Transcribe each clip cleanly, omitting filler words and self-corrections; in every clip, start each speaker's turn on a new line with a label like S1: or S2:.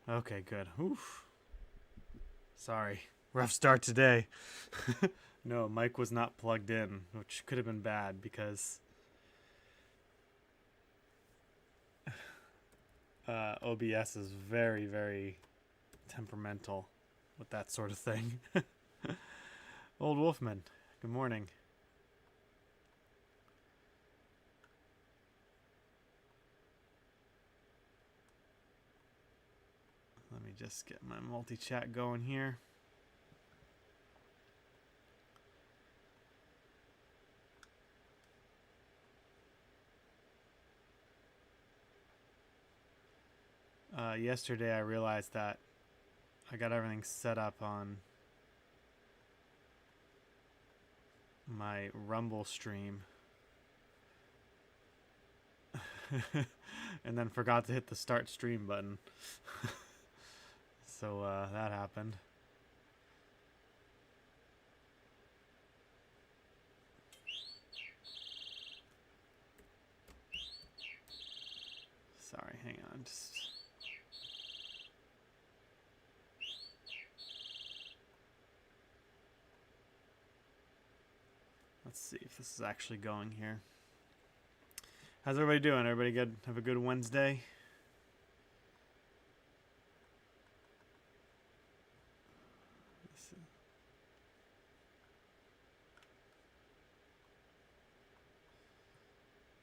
S1: Okay, good. Oof. Sorry. Rough start today. No, mic was not plugged in, which could have been bad because OBS is very, very temperamental with that sort of thing. Old Wolfman, good morning. Let me just get my multi-chat going here. Yesterday I realized that I got everything set up on my Rumble stream and then forgot to hit the start stream button. So that happened. Sorry, hang on. Just let's see if this is actually going here. How's everybody doing? Everybody good? Have a good Wednesday?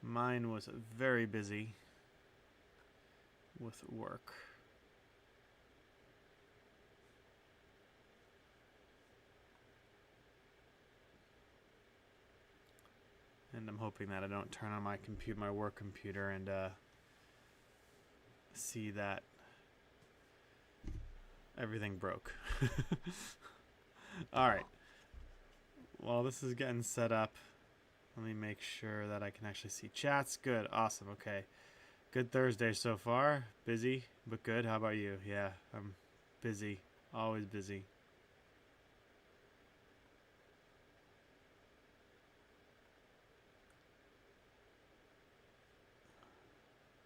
S1: Mine was very busy with work. And I'm hoping that I don't turn on my my work computer and see that everything broke. All right. Well, this is getting set up. Let me make sure that I can actually see chats. Good. Awesome. Okay. Good Thursday so far. Busy, but good. How about you? Yeah, I'm busy. Always busy.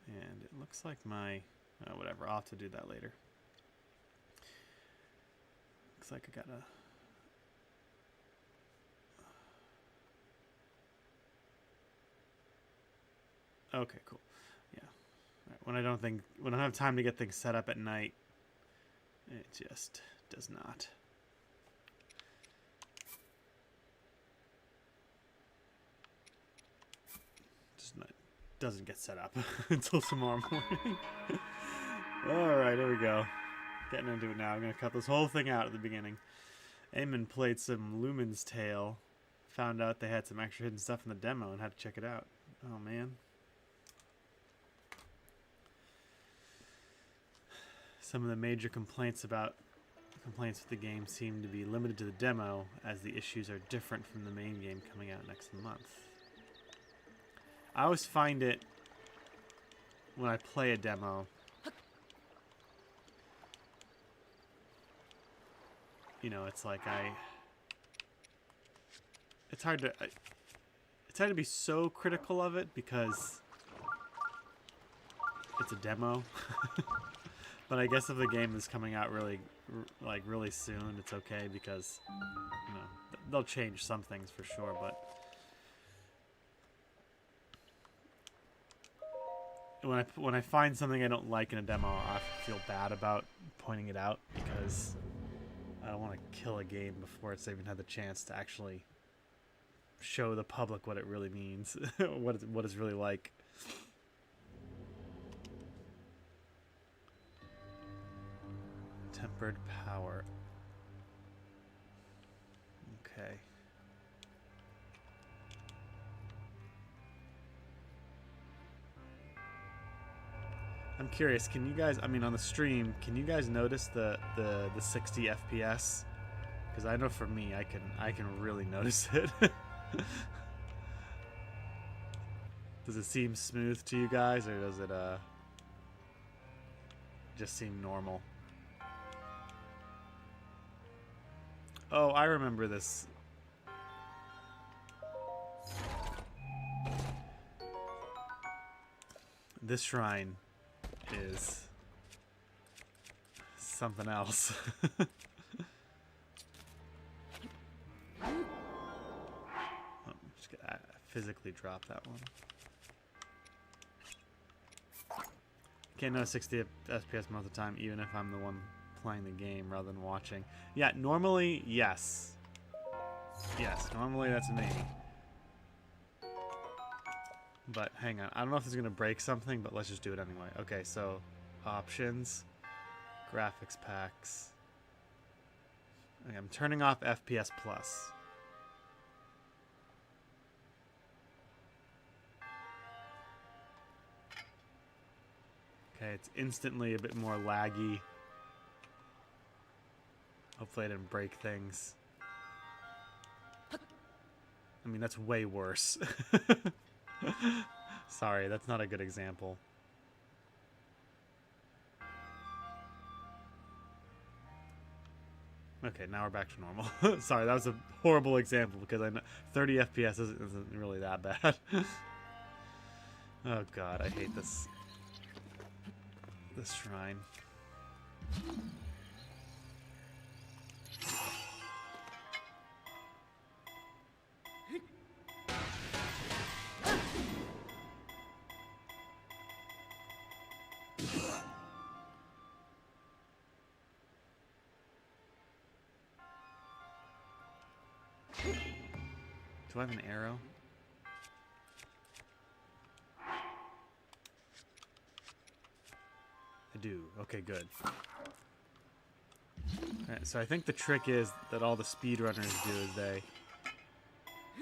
S1: And it looks like my... whatever. I'll have to do that later. Looks like I gotta... Okay, cool. Yeah. Right. When I don't have time to get things set up at night, it just does not. Doesn't get set up until tomorrow morning. All right, here we go. Getting into it now. I'm gonna cut this whole thing out at the beginning. Eamon played some Lumen's Tale. Found out they had some extra hidden stuff in the demo and had to check it out. Oh man. Some of the major complaints with the game seem to be limited to the demo, as the issues are different from the main game coming out next month. I always find it, when I play a demo, you know, it's like it's hard to be so critical of it because it's a demo. But I guess if the game is coming out really soon, it's okay because, you know, they'll change some things for sure, but when I find something I don't like in a demo, I feel bad about pointing it out because I don't want to kill a game before it's even had the chance to actually show the public what it really means, what it's really like. Tempered power. Okay. I'm curious, can you guys, I mean on the stream, can you guys notice the 60 FPS? Because I know for me, I can really notice it. Does it seem smooth to you guys, or does it just seem normal? Oh, I remember this. This shrine is something else. Just gonna physically drop that one. Can't know 60 FPS most of the time, even if I'm the one playing the game rather than watching. Yeah, normally, yes. Yes, normally that's me. But hang on, I don't know if it's gonna break something, but let's just do it anyway. Okay, so options, graphics packs. Okay, I'm turning off FPS plus. Okay, it's instantly a bit more laggy. Hopefully I didn't break things. I mean, that's way worse. Sorry, that's not a good example. Okay, now we're back to normal. Sorry, that was a horrible example because I know 30 FPS isn't really that bad. Oh god, I hate this shrine. Do I have an arrow? I do. Okay, good. Alright, so I think the trick is that all the speedrunners do is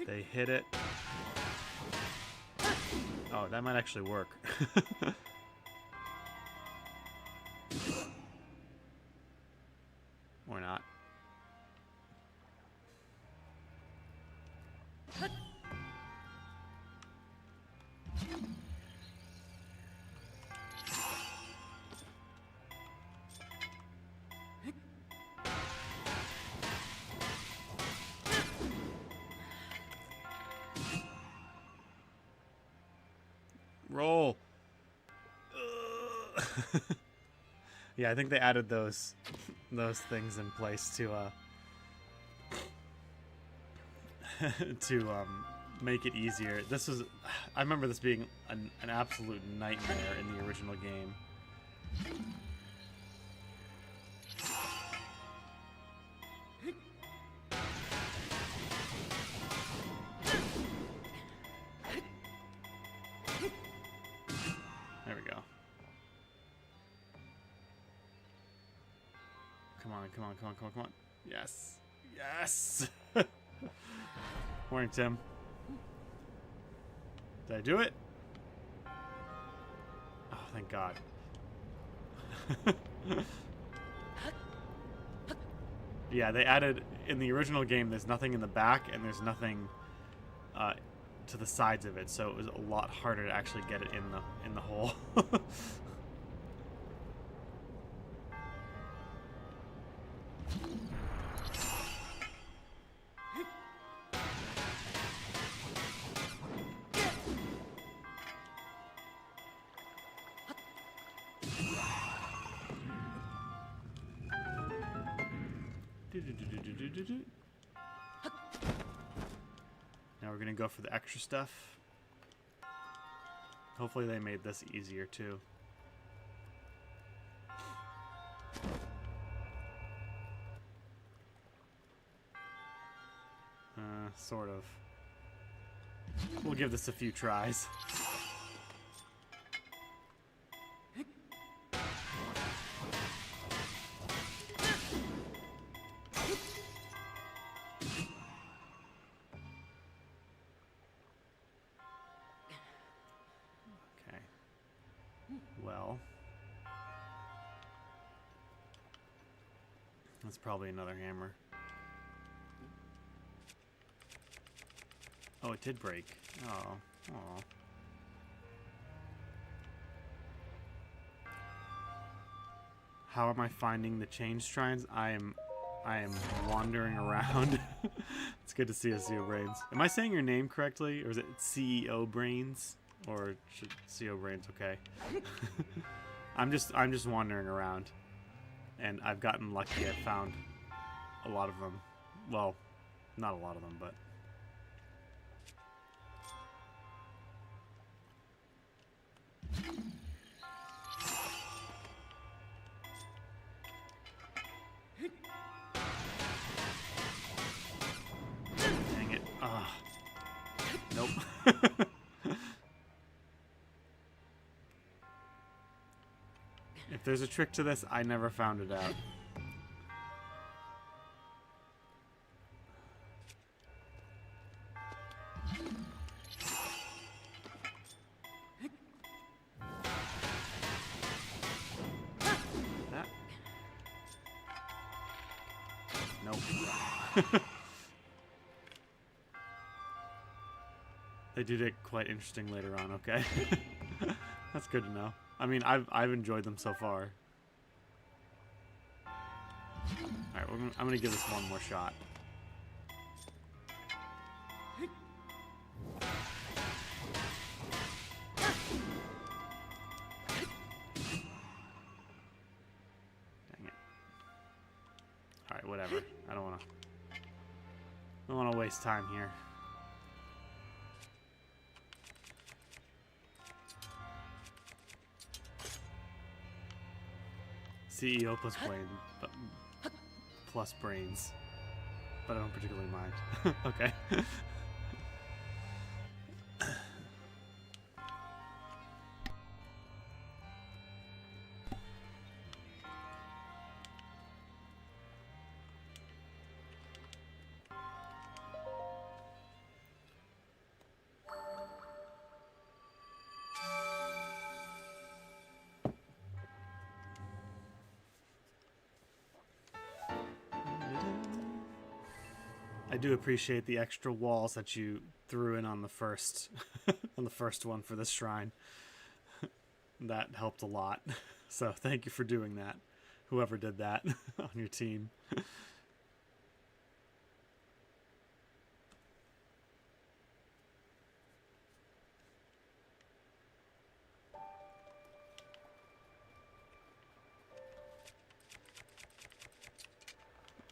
S1: they hit it. Oh, that might actually work. Or not. Roll. Yeah, I think they added those things in place to to make it easier. This was, I remember this being an absolute nightmare in the original game. There we go. Come on, come on, come on, come on, come on. Yes. Yes! Morning, Tim. Did I do it? Oh, thank God. Yeah, they added, in the original game, there's nothing in the back, and there's nothing to the sides of it, so it was a lot harder to actually get it in the hole. Now we're gonna go for the extra stuff. Hopefully they made this easier too. Sort of. We'll give this a few tries. Well, that's probably another hammer. Oh, it did break. Oh, oh. How am I finding the change shrines? I am wandering around. It's good to see us, CEO Brains. Am I saying your name correctly, or is it CEO Brains? Or should CEO Brains? Okay. I'm just wandering around, and I've gotten lucky. I've found a lot of them. Well, not a lot of them, but... Dang it. Ah. Nope. If there's a trick to this, I never found it out. That. Nope. They do get quite interesting later on, okay? That's good to know. I mean, I've enjoyed them so far. Alright, I'm gonna give this one more shot. Dang it. Alright, whatever. I don't wanna waste time here. CEO plus plus brains, but I don't particularly mind. Okay. I do appreciate the extra walls that you threw in on the first on the first one for this shrine. That helped a lot. So thank you for doing that. Whoever did that on your team.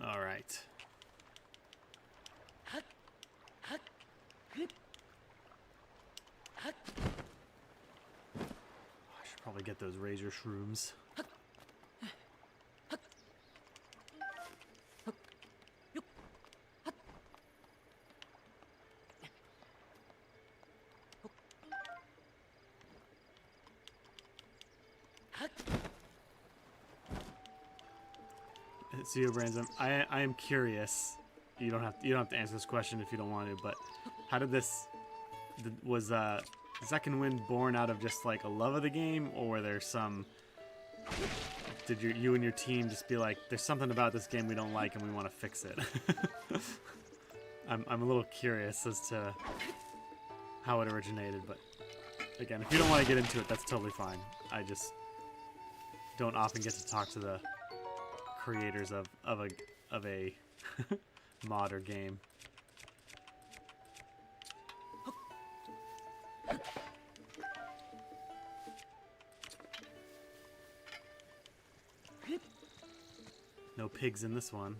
S1: All right. I should probably get those razor shrooms. CEO Brains, I am curious. You don't have to answer this question if you don't want to, but how did this was second wind born out of just like a love of the game, or were there some, did you and your team just be like, there's something about this game we don't like and we want to fix it? I'm a little curious as to how it originated, but again, if you don't want to get into it, that's totally fine. I just don't often get to talk to the creators of a mod or game. No pigs in this one.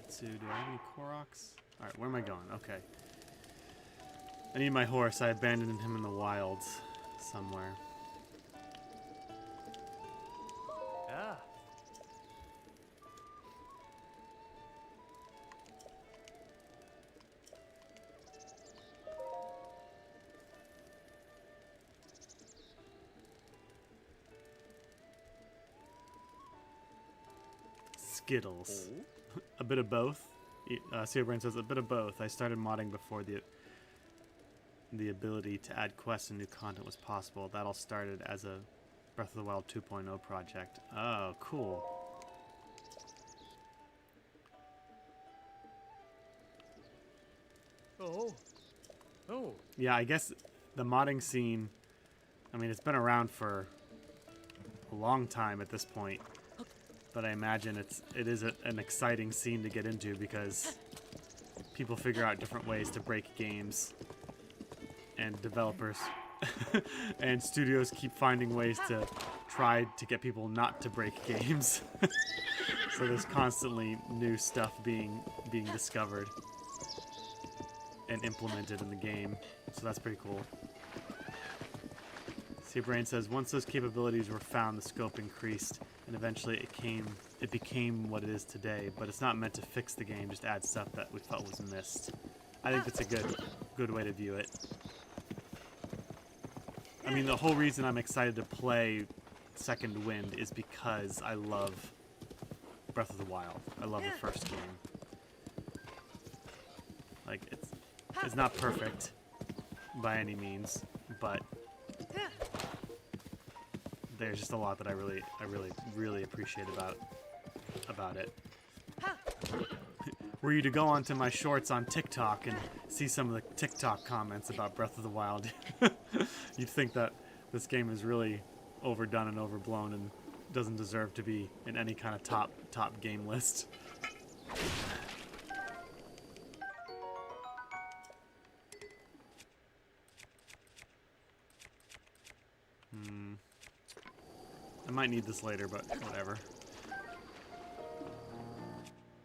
S1: Tetsu, do I have any Koroks? Alright, where am I going? Okay. I need my horse. I abandoned him in the wilds somewhere.
S2: Ah.
S1: Skittles. A bit of both. CEO Brain says a bit of both. I started modding before the ability to add quests and new content was possible. That all started as a Breath of the Wild 2.0 project. Oh, cool.
S2: Oh. Oh.
S1: Yeah, I guess the modding scene, I mean, it's been around for a long time at this point. But I imagine it is an exciting scene to get into because people figure out different ways to break games, and developers and studios keep finding ways to try to get people not to break games. So there's constantly new stuff being discovered and implemented in the game. So that's pretty cool. See, Brain says, once those capabilities were found, the scope increased, and eventually it became what it is today. But it's not meant to fix the game, just add stuff that we felt was missed. I think that's a good way to view it. I mean, the whole reason I'm excited to play Second Wind is because I love Breath of the Wild. I love the first game. Like, it's not perfect by any means, but there's just a lot that I really appreciate about it. Were you to go onto my shorts on TikTok and see some of the TikTok comments about Breath of the Wild, you'd think that this game is really overdone and overblown and doesn't deserve to be in any kind of top game list. I might need this later, but whatever.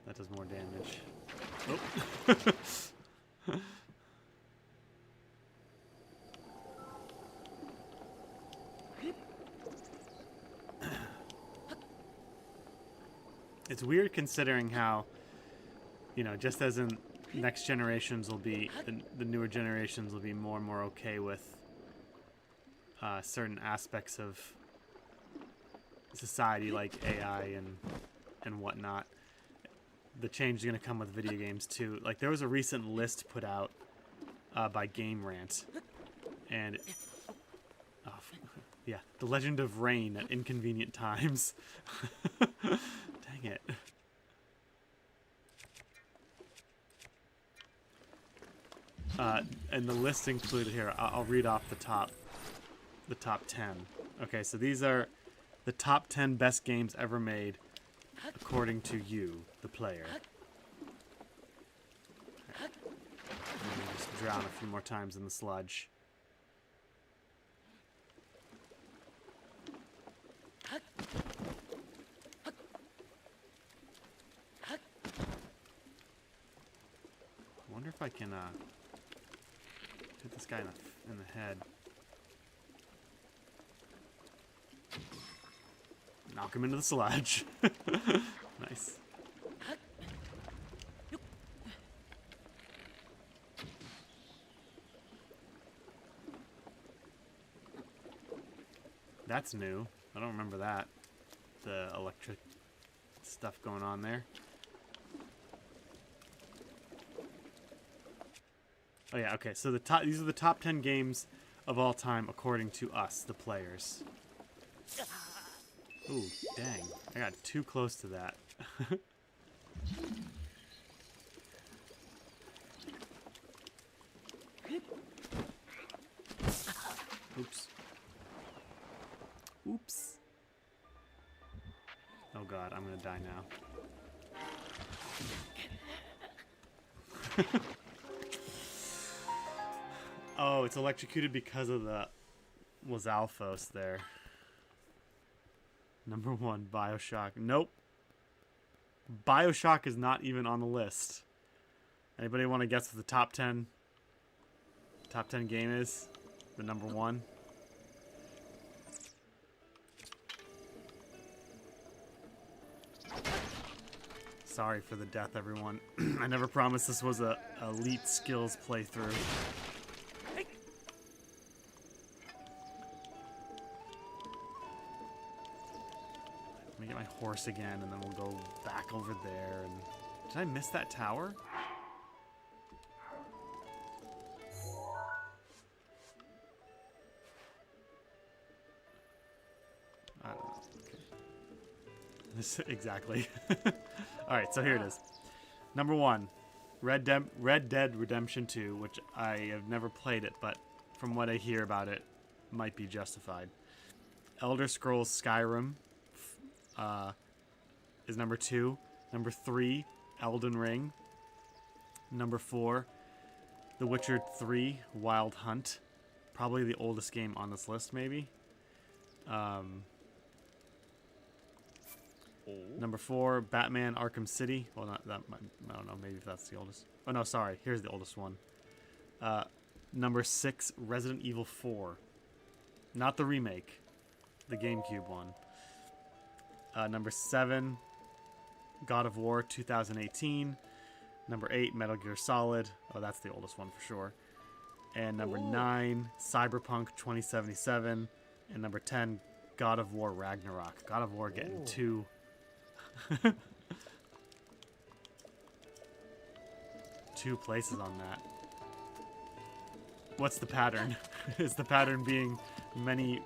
S1: That does more damage. Oh. It's weird considering how, you know, just as in next generations will be, the newer generations will be more and more okay with certain aspects of society like AI and whatnot. The change is going to come with video games too. Like, there was a recent list put out by Game Rant, and yeah, The Legend of Rain at Inconvenient Times. Dang it. And the list included here, I'll read off the top 10. Okay, so these are the top 10 best games ever made according to you, the player. Right. Let me just drown a few more times in the sludge. I wonder if I can hit this guy in the head. Knock him into the sludge. Nice. That's new. I don't remember that. The electric stuff going on there. Oh yeah, okay. So these are the top 10 games of all time according to us, the players. Ooh, dang. I got too close to that. Oops. Oops. Oh god, I'm gonna die now. Oh, it's electrocuted because of the Lizalfos there. Number 1, Bioshock. Nope. Bioshock is not even on the list. Anybody want to guess what the top 10 game is? The number 1? Sorry for the death, everyone. I never promised this was a elite skills playthrough. Let me get my horse again, and then we'll go back over there. And did I miss that tower? I don't know. Okay. Exactly. Alright, so here it is. Number 1, Red Dead Redemption 2, which I have never played it, but from what I hear about it, might be justified. Elder Scrolls Skyrim is number 2. Number 3, Elden Ring. Number 4, The Witcher 3 Wild Hunt. Probably the oldest game on this list, maybe. Number 4, Batman Arkham City. Well, not that. I don't know. Maybe if that's the oldest. Oh no, sorry. Here's the oldest one. Number 6, Resident Evil 4. Not the remake, the GameCube one. Number 7, God of War 2018. Number 8, Metal Gear Solid. Oh, that's the oldest one for sure. And number 9, Cyberpunk 2077. And number 10, God of War Ragnarok. God of War getting 2. Two places on that. What's the pattern? Is the pattern being many,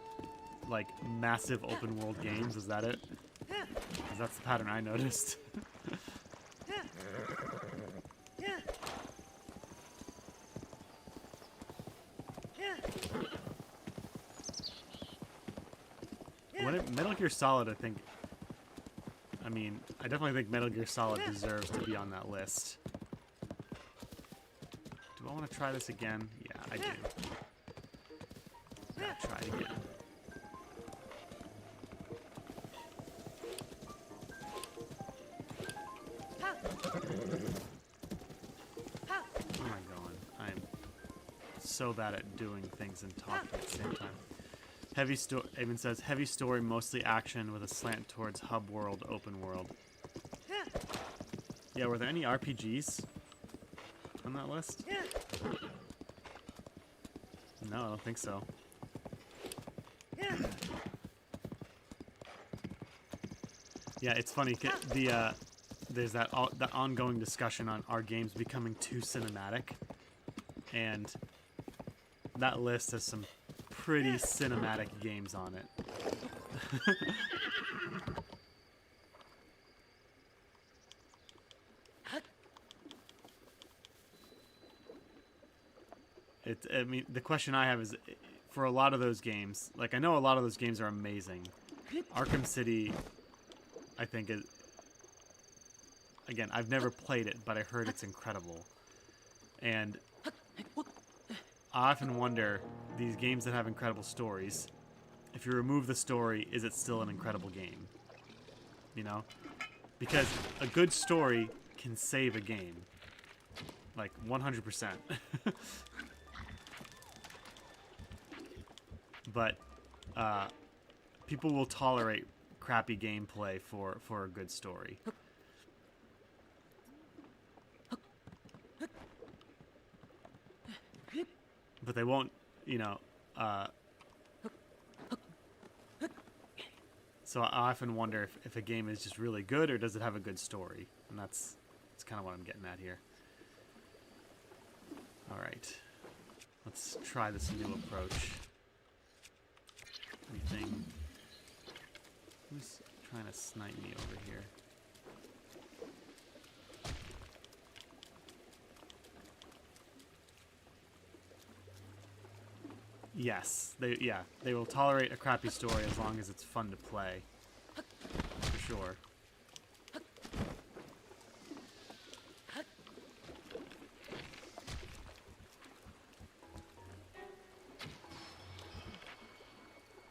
S1: like, massive open world games? Is that it? 'Cause that's the pattern I noticed. Metal Gear Solid, I mean, I definitely think Metal Gear Solid deserves to be on that list. Do I want to try this again? Yeah, I do. Gotta try it again. Where am I going? I'm so bad at doing things and talking at the same time. Heavy story. Even says heavy story, mostly action with a slant towards hub world, open world. Yeah, were there any RPGs on that list? No, I don't think so. Yeah, it's funny. There's that ongoing discussion on our games becoming too cinematic, and that list has some pretty cinematic games on it. I mean, the question I have is, for a lot of those games, like, I know a lot of those games are amazing. Arkham City, I think, is... Again, I've never played it, but I heard it's incredible. And I often wonder, these games that have incredible stories, if you remove the story, is it still an incredible game? You know? Because a good story can save a game. Like, 100%. But people will tolerate crappy gameplay for a good story. But they won't, you know, so I often wonder if a game is just really good or does it have a good story? And that's kind of what I'm getting at here. All right, let's try this new approach. Anything? Who's trying to snipe me over here? Yes, they will tolerate a crappy story as long as it's fun to play. For sure.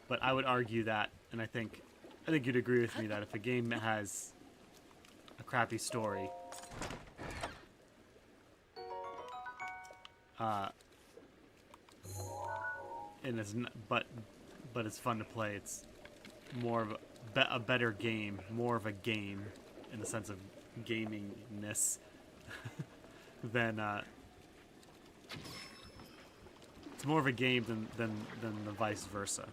S1: But I would argue that, and I think you'd agree with me that if a game has a crappy story, and but it's fun to play, it's more of a better game, more of a game in the sense of gamingness than it's more of a game than the vice versa.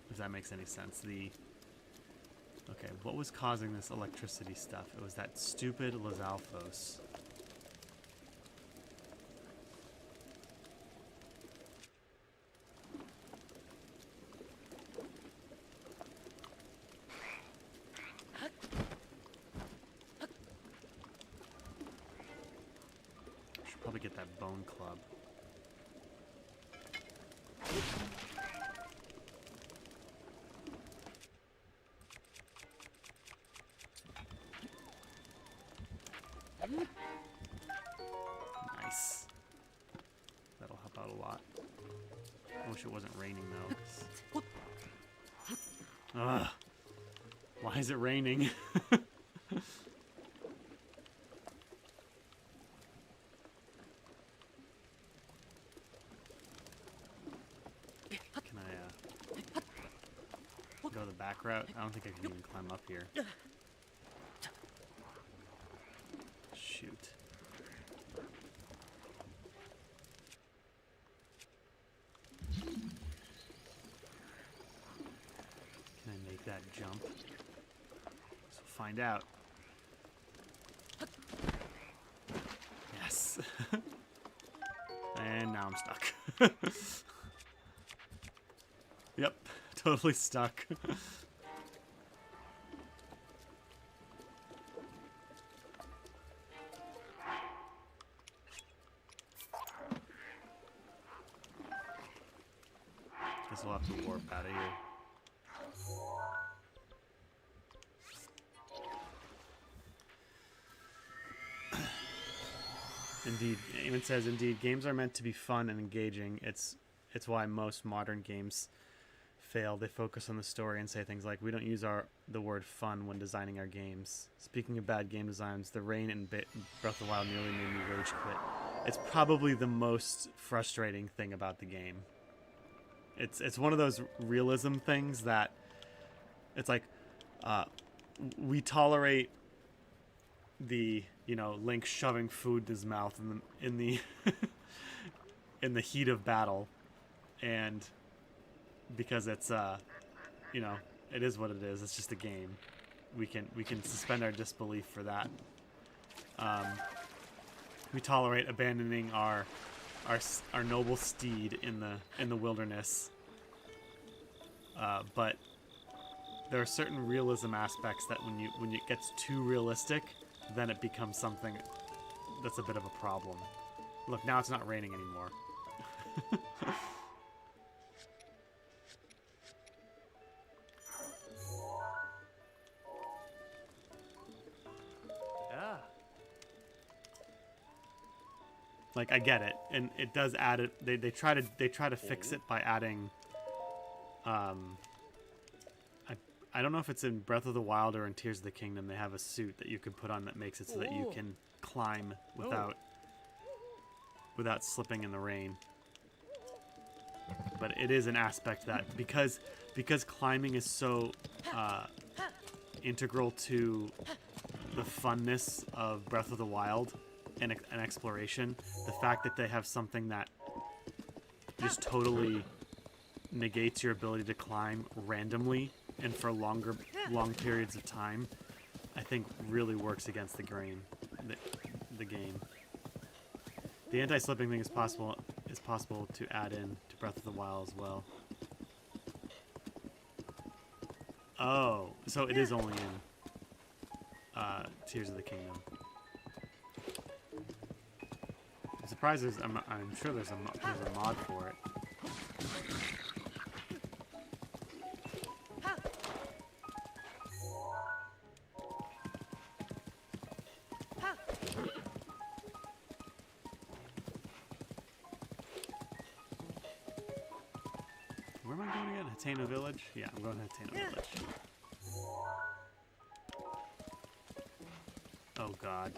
S1: If that makes any sense. Okay, what was causing this electricity stuff? It was that stupid Lizalfos. Should probably get that bone club. Nice. That'll help out a lot. I wish it wasn't raining though. Ugh. Why is it raining? Can I go the back route? I don't think I can even climb up here. Shoot. Can I make that jump? So find out. Yes. And now I'm stuck. Yep, totally stuck. Guess we'll have to warp out of here. Indeed, Eamon says, indeed, games are meant to be fun and engaging. It's why most modern games fail. They focus on the story and say things like, we don't use the word fun when designing our games. Speaking of bad game designs, the rain in Breath of the Wild nearly made me rage quit. It's probably the most frustrating thing about the game. It's one of those realism things that it's like we tolerate the Link shoving food in his mouth in the in the heat of battle, and because it's it is what it is. It's just a game. We can suspend our disbelief for that. We tolerate abandoning our noble steed in the wilderness, but there are certain realism aspects that when it gets too realistic, then it becomes something that's a bit of a problem. Look, now it's not raining anymore.
S2: Yeah.
S1: Like, I get it, and it does add it. They try to fix it by adding. I don't know if it's in Breath of the Wild or in Tears of the Kingdom. They have a suit that you can put on that makes it so that you can climb without slipping in the rain. But it is an aspect that because climbing is so integral to the funness of Breath of the Wild and exploration, the fact that they have something that just totally negates your ability to climb randomly and for long periods of time, I think really works against the game. The anti-slipping thing is possible to add in to Breath of the Wild as well. Oh, so it is only in Tears of the Kingdom. I'm surprised I'm sure there's a mod for it. Where am I going again? Hateno Village? Yeah, I'm going to Hateno Village. Oh god.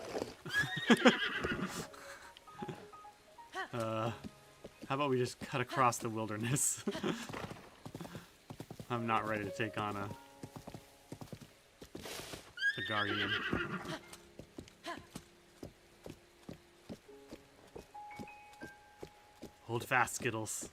S1: How about we just cut across the wilderness? I'm not ready to take on a guardian. Hold fast, Skittles.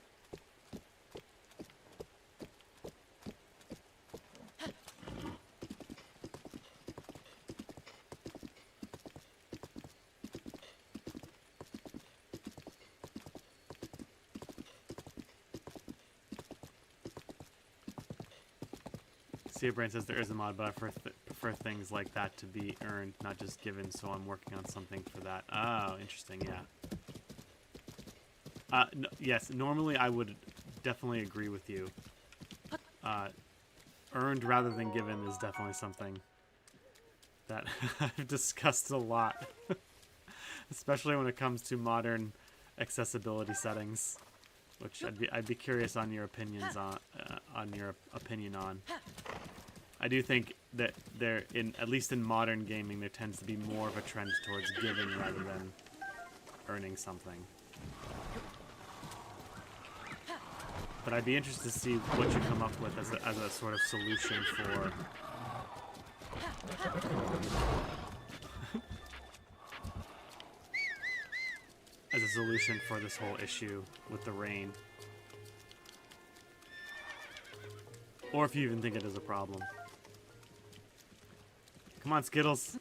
S1: Sia Brain says there is a mod, but I prefer things like that to be earned, not just given, so I'm working on something for that. Oh, interesting, yeah. Yes, normally I would definitely agree with you. Earned rather than given is definitely something that I've discussed a lot. Especially when it comes to modern accessibility settings, which I'd be curious on your opinions on your opinion on. I do think that there, in at least in modern gaming, there tends to be more of a trend towards giving rather than earning something. But I'd be interested to see what you come up with as a sort of solution for as a solution for this whole issue with the rain. Or if you even think it is a problem. Come on, Skittles.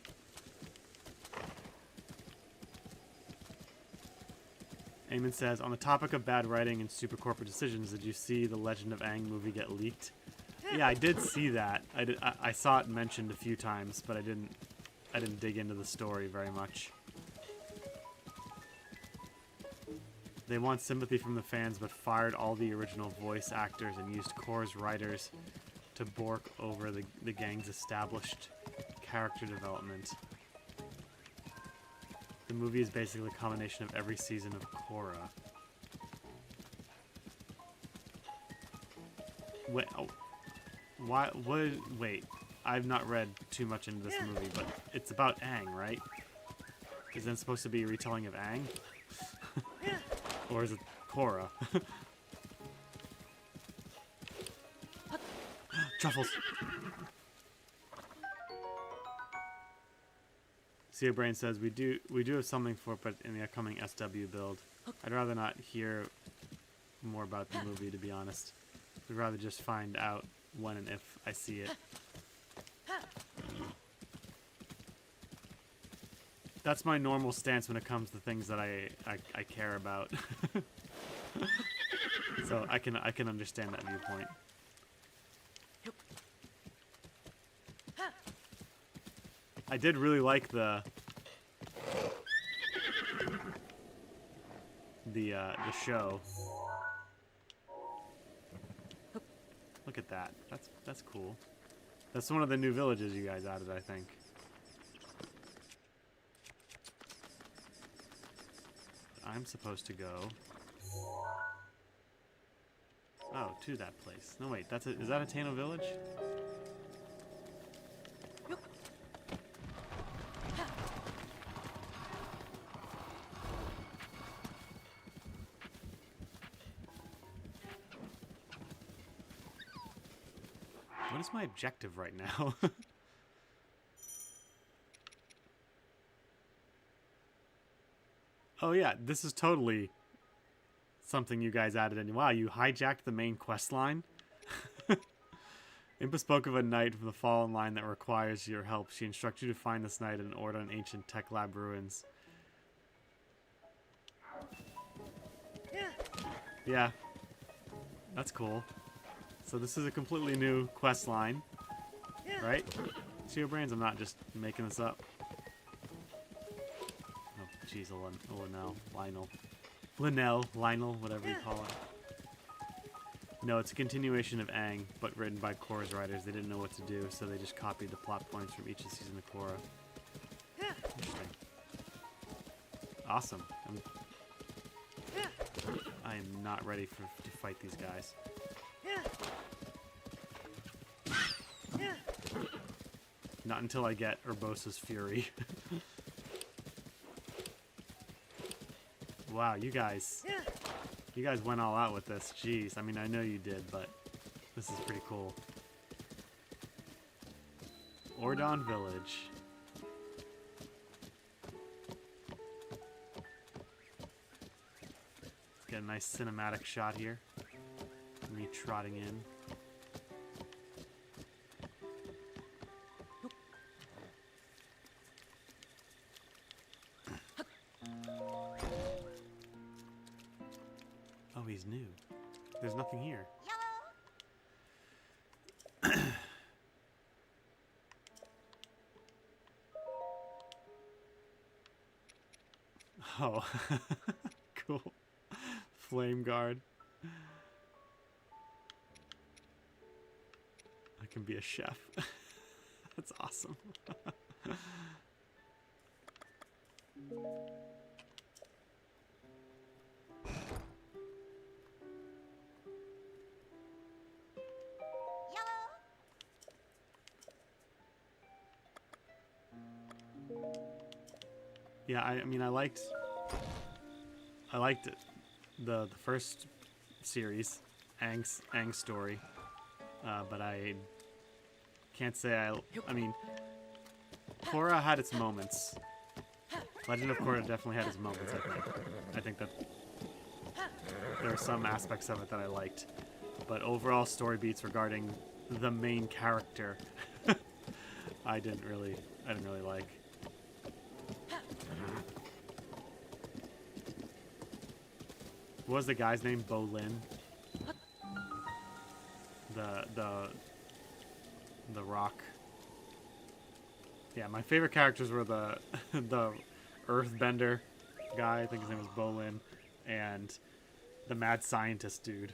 S1: Eamon says, on the topic of bad writing and super corporate decisions, did you see the Legend of Aang movie get leaked? Yeah, I did see that. I saw it mentioned a few times, but I didn't dig into the story very much. They want sympathy from the fans, but fired all the original voice actors and used Korra's writers to bork over the gang's established character development. The movie is basically a combination of every season of Korra. Wait, oh, why? What? Wait, I've not read too much into this movie, but it's about Aang, right? Isn't it supposed to be a retelling of Aang? Or is it Korra? Truffles! Sia Brain says, we do have something for it, but in the upcoming SW build. I'd rather not hear more about the movie, to be honest. I'd rather just find out when and if I see it. That's my normal stance when it comes to things that I care about. So I can understand that viewpoint. I did really like the show. Look at that. That's cool. That's one of the new villages you guys added, I think. I'm supposed to go. Oh, to that place. No, wait. Is that a Tano village? What is my objective right now? Oh yeah, this is totally something you guys added in. Wow, you hijacked the main quest line? Impa spoke of a knight from the fallen line that requires your help. She instructs you to find this knight and order an ancient tech lab ruins. Yeah. That's cool. So this is a completely new quest line, right? See your brains, I'm not just making this up. Oh, jeez, Lionel, whatever you call it. No, it's a continuation of Aang, but written by Korra's writers. They didn't know what to do, so they just copied the plot points from each season of Korra. Interesting. Awesome. I am not ready to fight these guys. Not until I get Urbosa's Fury. Wow, you guys went all out with this. Jeez, I mean, I know you did, but this is pretty cool. Ordon Village. Let's get a nice cinematic shot here. Me trotting in. Oh, he's new. There's nothing here. Oh, cool. Flame guard. I can be a chef. That's awesome. Yeah, I mean, I liked it, the first series, Aang's story, but I can't say I mean, Korra had its moments. Legend of Korra definitely had its moments. I think that there were some aspects of it that I liked, but overall story beats regarding the main character, I didn't really like. What was the guy's name? Bolin. The rock. Yeah, my favorite characters were the the earthbender guy, I think his name was Bolin, and the mad scientist dude.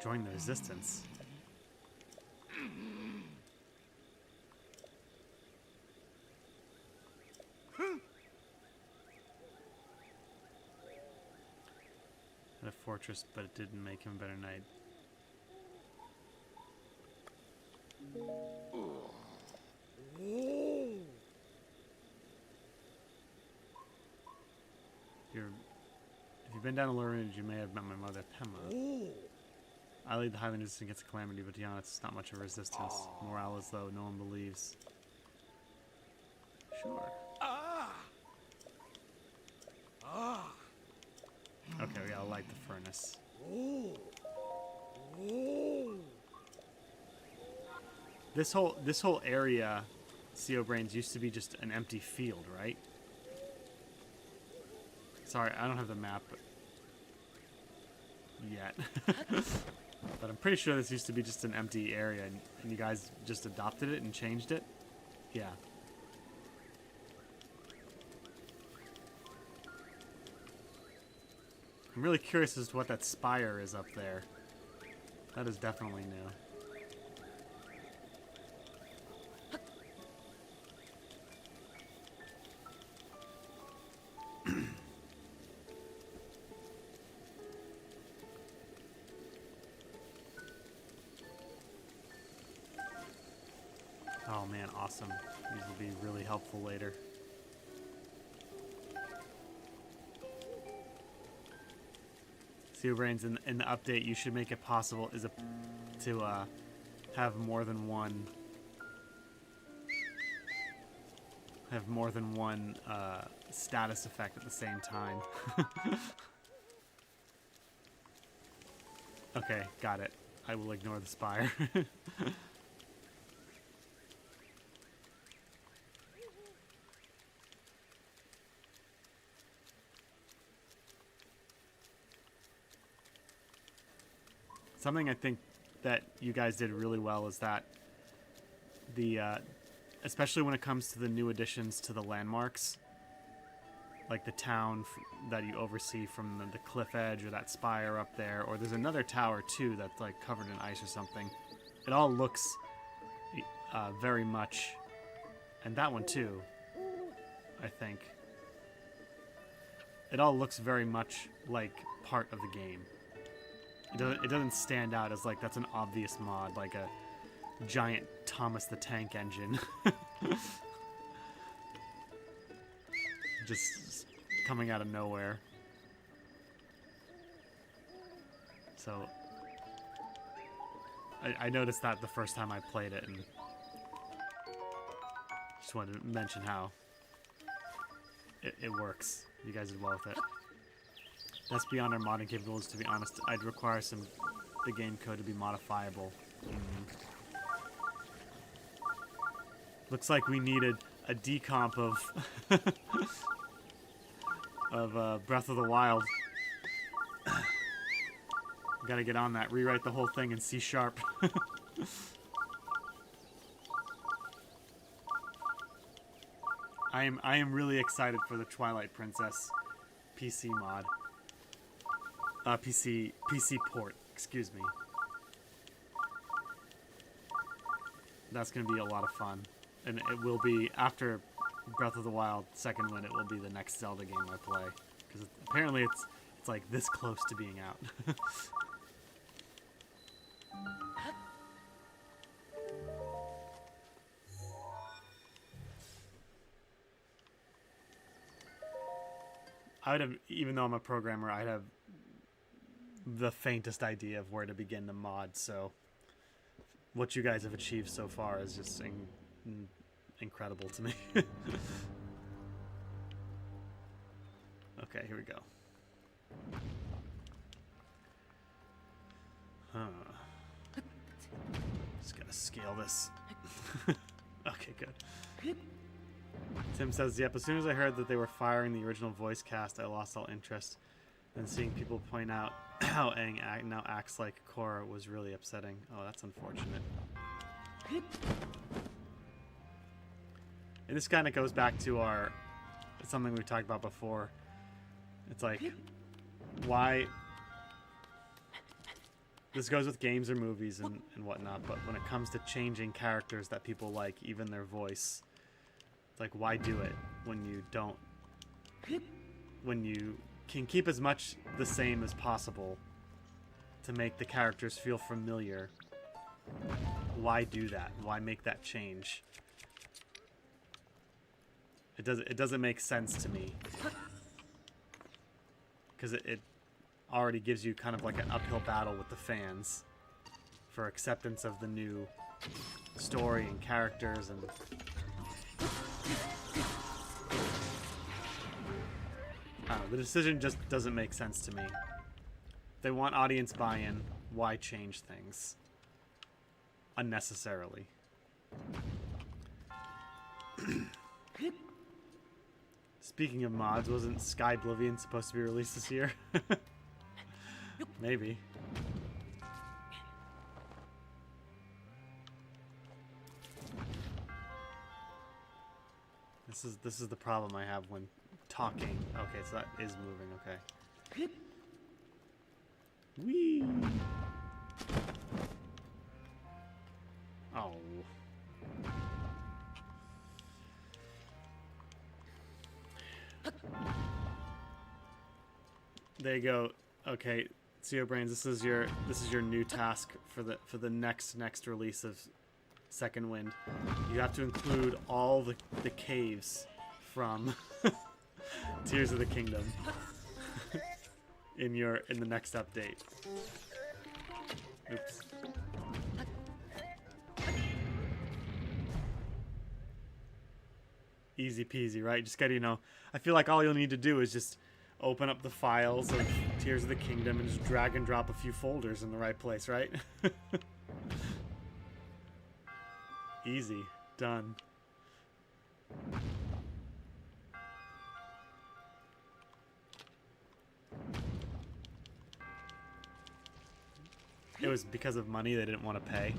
S1: Join the resistance. Had a fortress, but it didn't make him a better knight. If you've been down the lower range, you may have met my mother, Pema. I lead the Highland resistance against Calamity, but to be honest, it's not much of a resistance. Morale is low, no one believes. Sure. Okay, we gotta light the furnace. This whole area, CO Brains, used to be just an empty field, right? Sorry, I don't have the map yet. But I'm pretty sure this used to be just an empty area, and you guys just adopted it and changed it? Yeah. I'm really curious as to what that spire is up there. That is definitely new. Oh man, awesome. These will be really helpful later. Brains, in the update, you should make it possible to have more than one status effect at the same time. Okay, got it. I will ignore the spire. Something I think that you guys did really well is that especially when it comes to the new additions to the landmarks, like the town that you oversee from the cliff edge, or that spire up there, or there's another tower too that's like covered in ice or something. It all looks very much, and that one too, I think. It all looks very much like part of the game. It doesn't stand out as like that's an obvious mod, like a giant Thomas the Tank engine. Just coming out of nowhere. So I noticed that the first time I played it, and just wanted to mention how it works. You guys did well with it. That's beyond our modding capabilities, to be honest. I'd require the game code to be modifiable. Looks like we needed a decomp of Breath of the Wild. Gotta get on that. Rewrite the whole thing in C#. I am really excited for the Twilight Princess PC mod. PC port, excuse me. That's going to be a lot of fun. And it will be, after Breath of the Wild Second Wind, it will be the next Zelda game I play. Because apparently it's like this close to being out. I would have, even though I'm a programmer, I'd have the faintest idea of where to begin to mod. So what you guys have achieved so far is just incredible to me. Okay, here we go. Just gotta scale this. Okay, good. Tim says, yep, as soon as I heard that they were firing the original voice cast, I lost all interest. Then seeing people point out how Aang now acts like Korra was really upsetting. Oh, that's unfortunate. And this kind of goes back to something we talked about before. It's like, why... This goes with games or movies and whatnot, but when it comes to changing characters that people like, even their voice, it's like, why do it when you don't... When you can keep as much the same as possible to make the characters feel familiar. Why do that? Why make that change? It doesn't make sense to me. Because it already gives you kind of like an uphill battle with the fans for acceptance of the new story and characters and... I don't know, the decision just doesn't make sense to me. If they want audience buy-in, why change things unnecessarily? Speaking of mods, wasn't Sky Oblivion supposed to be released this year? Maybe. This is the problem I have when talking. Okay, so that is moving, okay. Whee! Oh. There you go. Okay, CEO Brains, this is your new task for the next release of Second Wind. You have to include all the caves from Tears of the Kingdom in the next update. Oops. Easy peasy, right? Just gotta, I feel like all you'll need to do is just open up the files of Tears of the Kingdom and just drag and drop a few folders in the right place, right? Easy. Done. It was because of money they didn't want to pay.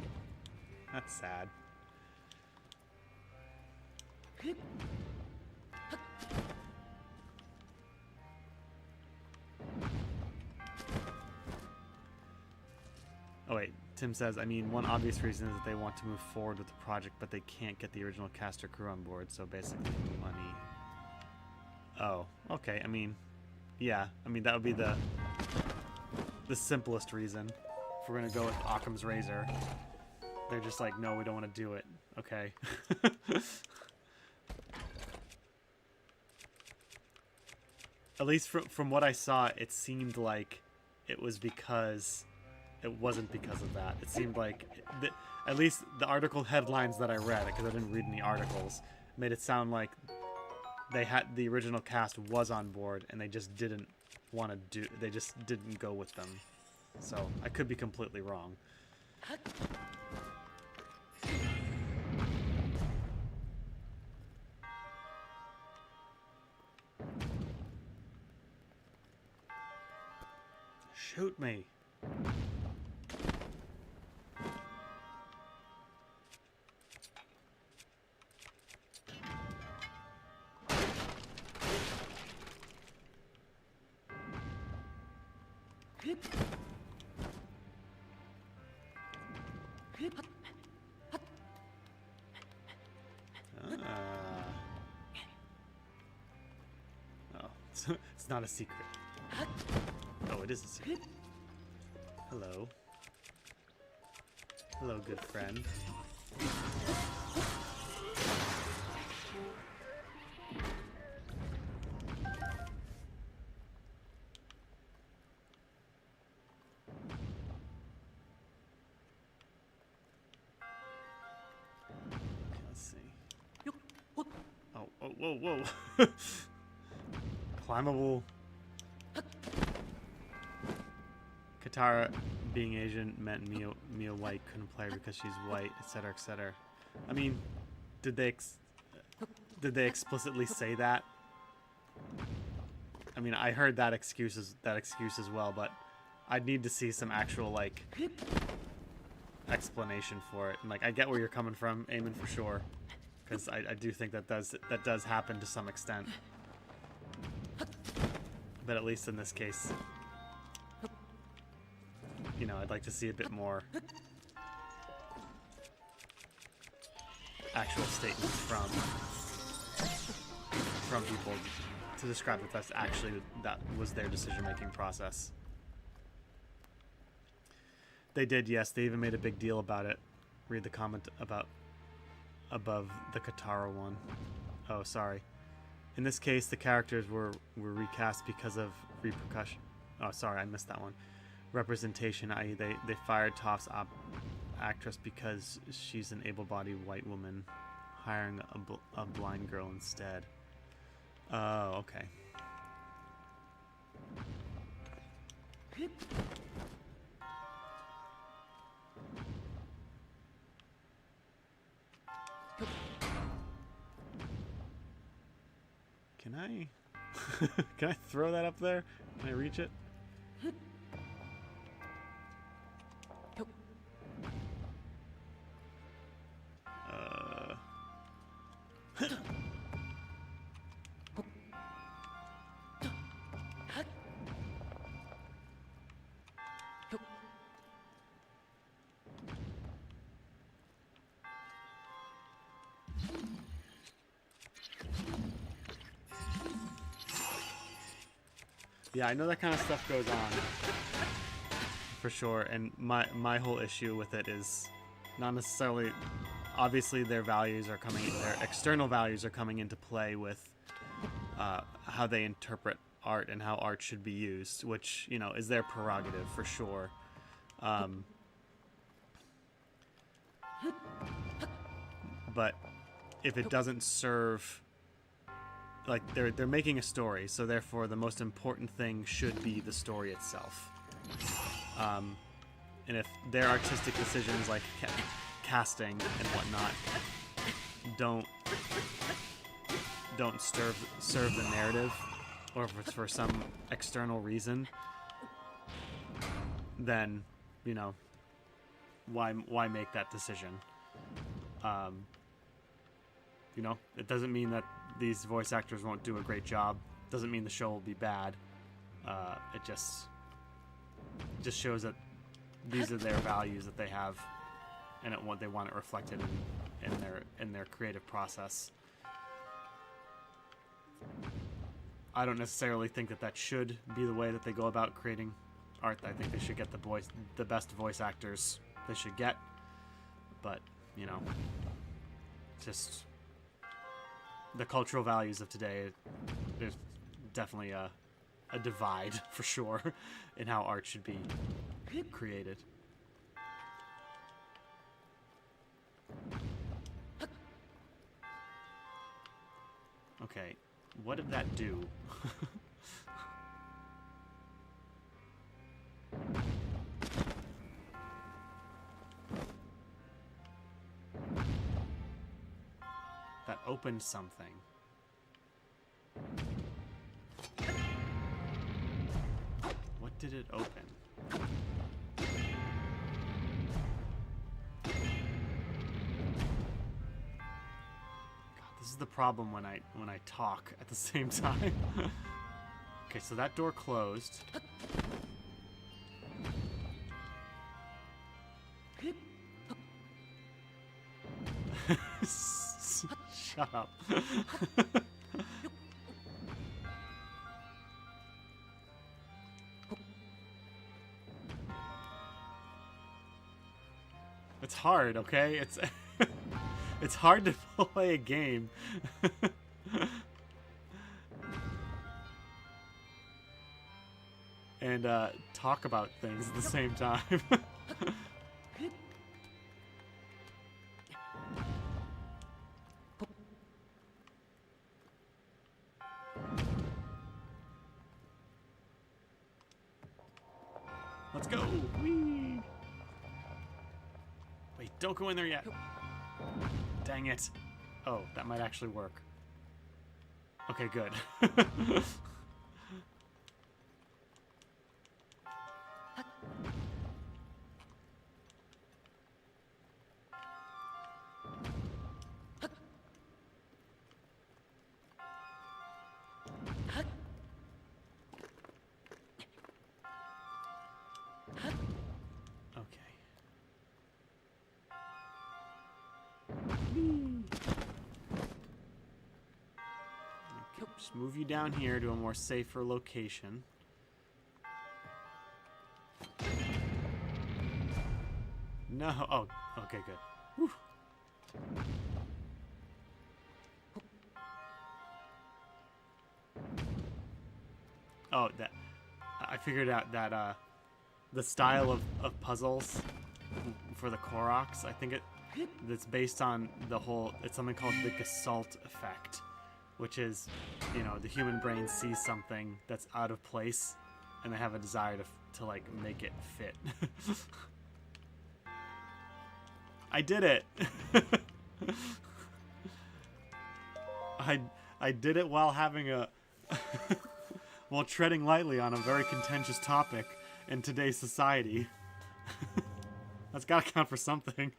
S1: That's sad. Oh wait, Tim says, I mean, one obvious reason is that they want to move forward with the project, but they can't get the original cast or crew on board, so basically money. Oh, okay, I mean, yeah, I mean, that would be the simplest reason. If we're gonna go with Occam's Razor, they're just like, no, we don't want to do it. Okay. At least from what I saw, it seemed like it was because... It wasn't because of that. It seemed like, at least the article headlines that I read, because I didn't read any articles, made it sound like the original cast was on board, and they just didn't want to they just didn't go with them. So, I could be completely wrong. Shoot me. Oh, it's not a secret. Oh, it is a secret. Hello. Hello, good friend. whoa, whoa. Climbable. Katara being Asian meant Mia White couldn't play because she's white, etc., etc. I mean, did they explicitly say that? I mean, I heard that excuse as well, but I'd need to see some actual like explanation for it. And like, I get where you're coming from, Eamon, for sure, because I do think that does happen to some extent. But at least in this case, you know, I'd like to see a bit more actual statement from people to describe if that's actually that was their decision-making process. They did, yes. They even made a big deal about it. Read the comment about above the Katara one. Oh, sorry. In this case, the characters were recast because of repercussion. Oh, sorry, I missed that one. Representation, i.e. they fired Toph's actress because she's an able-bodied white woman, hiring a blind girl instead. Oh, okay. Can I... Can I throw that up there? Can I reach it? Yeah, I know that kind of stuff goes on, for sure, and my whole issue with it is not necessarily, obviously their external values are coming into play with how they interpret art and how art should be used, which, you know, is their prerogative, for sure. But if it doesn't serve... Like, they're making a story, so therefore the most important thing should be the story itself. And if their artistic decisions, like casting and whatnot, don't serve the narrative, or if it's for some external reason, then, you know, why make that decision? You know, it doesn't mean that these voice actors won't do a great job. Doesn't mean the show will be bad. It just shows that these are their values that they have, and what they want it reflected in their creative process. I don't necessarily think that should be the way that they go about creating art. I think they should get the best voice actors they should get. But, you know, just the cultural values of today, there's definitely a divide, for sure, in how art should be created. Okay, what did that do? That opened something. What did it open? God, this is the problem when I talk at the same time. Okay, so that door closed. Shut up. It's hard, okay? It's it's hard to play a game. And talk about things at the same time. Let's go. Whee! Wait, don't go in there yet. Dang it. Oh, that might actually work. Okay, good. Just move you down here to a more safer location. No. Oh, okay, good. Whew. Oh, that. I figured out that the style of puzzles for the Koroks, I think it's based on the whole. It's something called the Gestalt effect, which is, you know, the human brain sees something that's out of place, and they have a desire to like make it fit. I did it. I did it while having a while treading lightly on a very contentious topic in today's society. That's gotta count for something.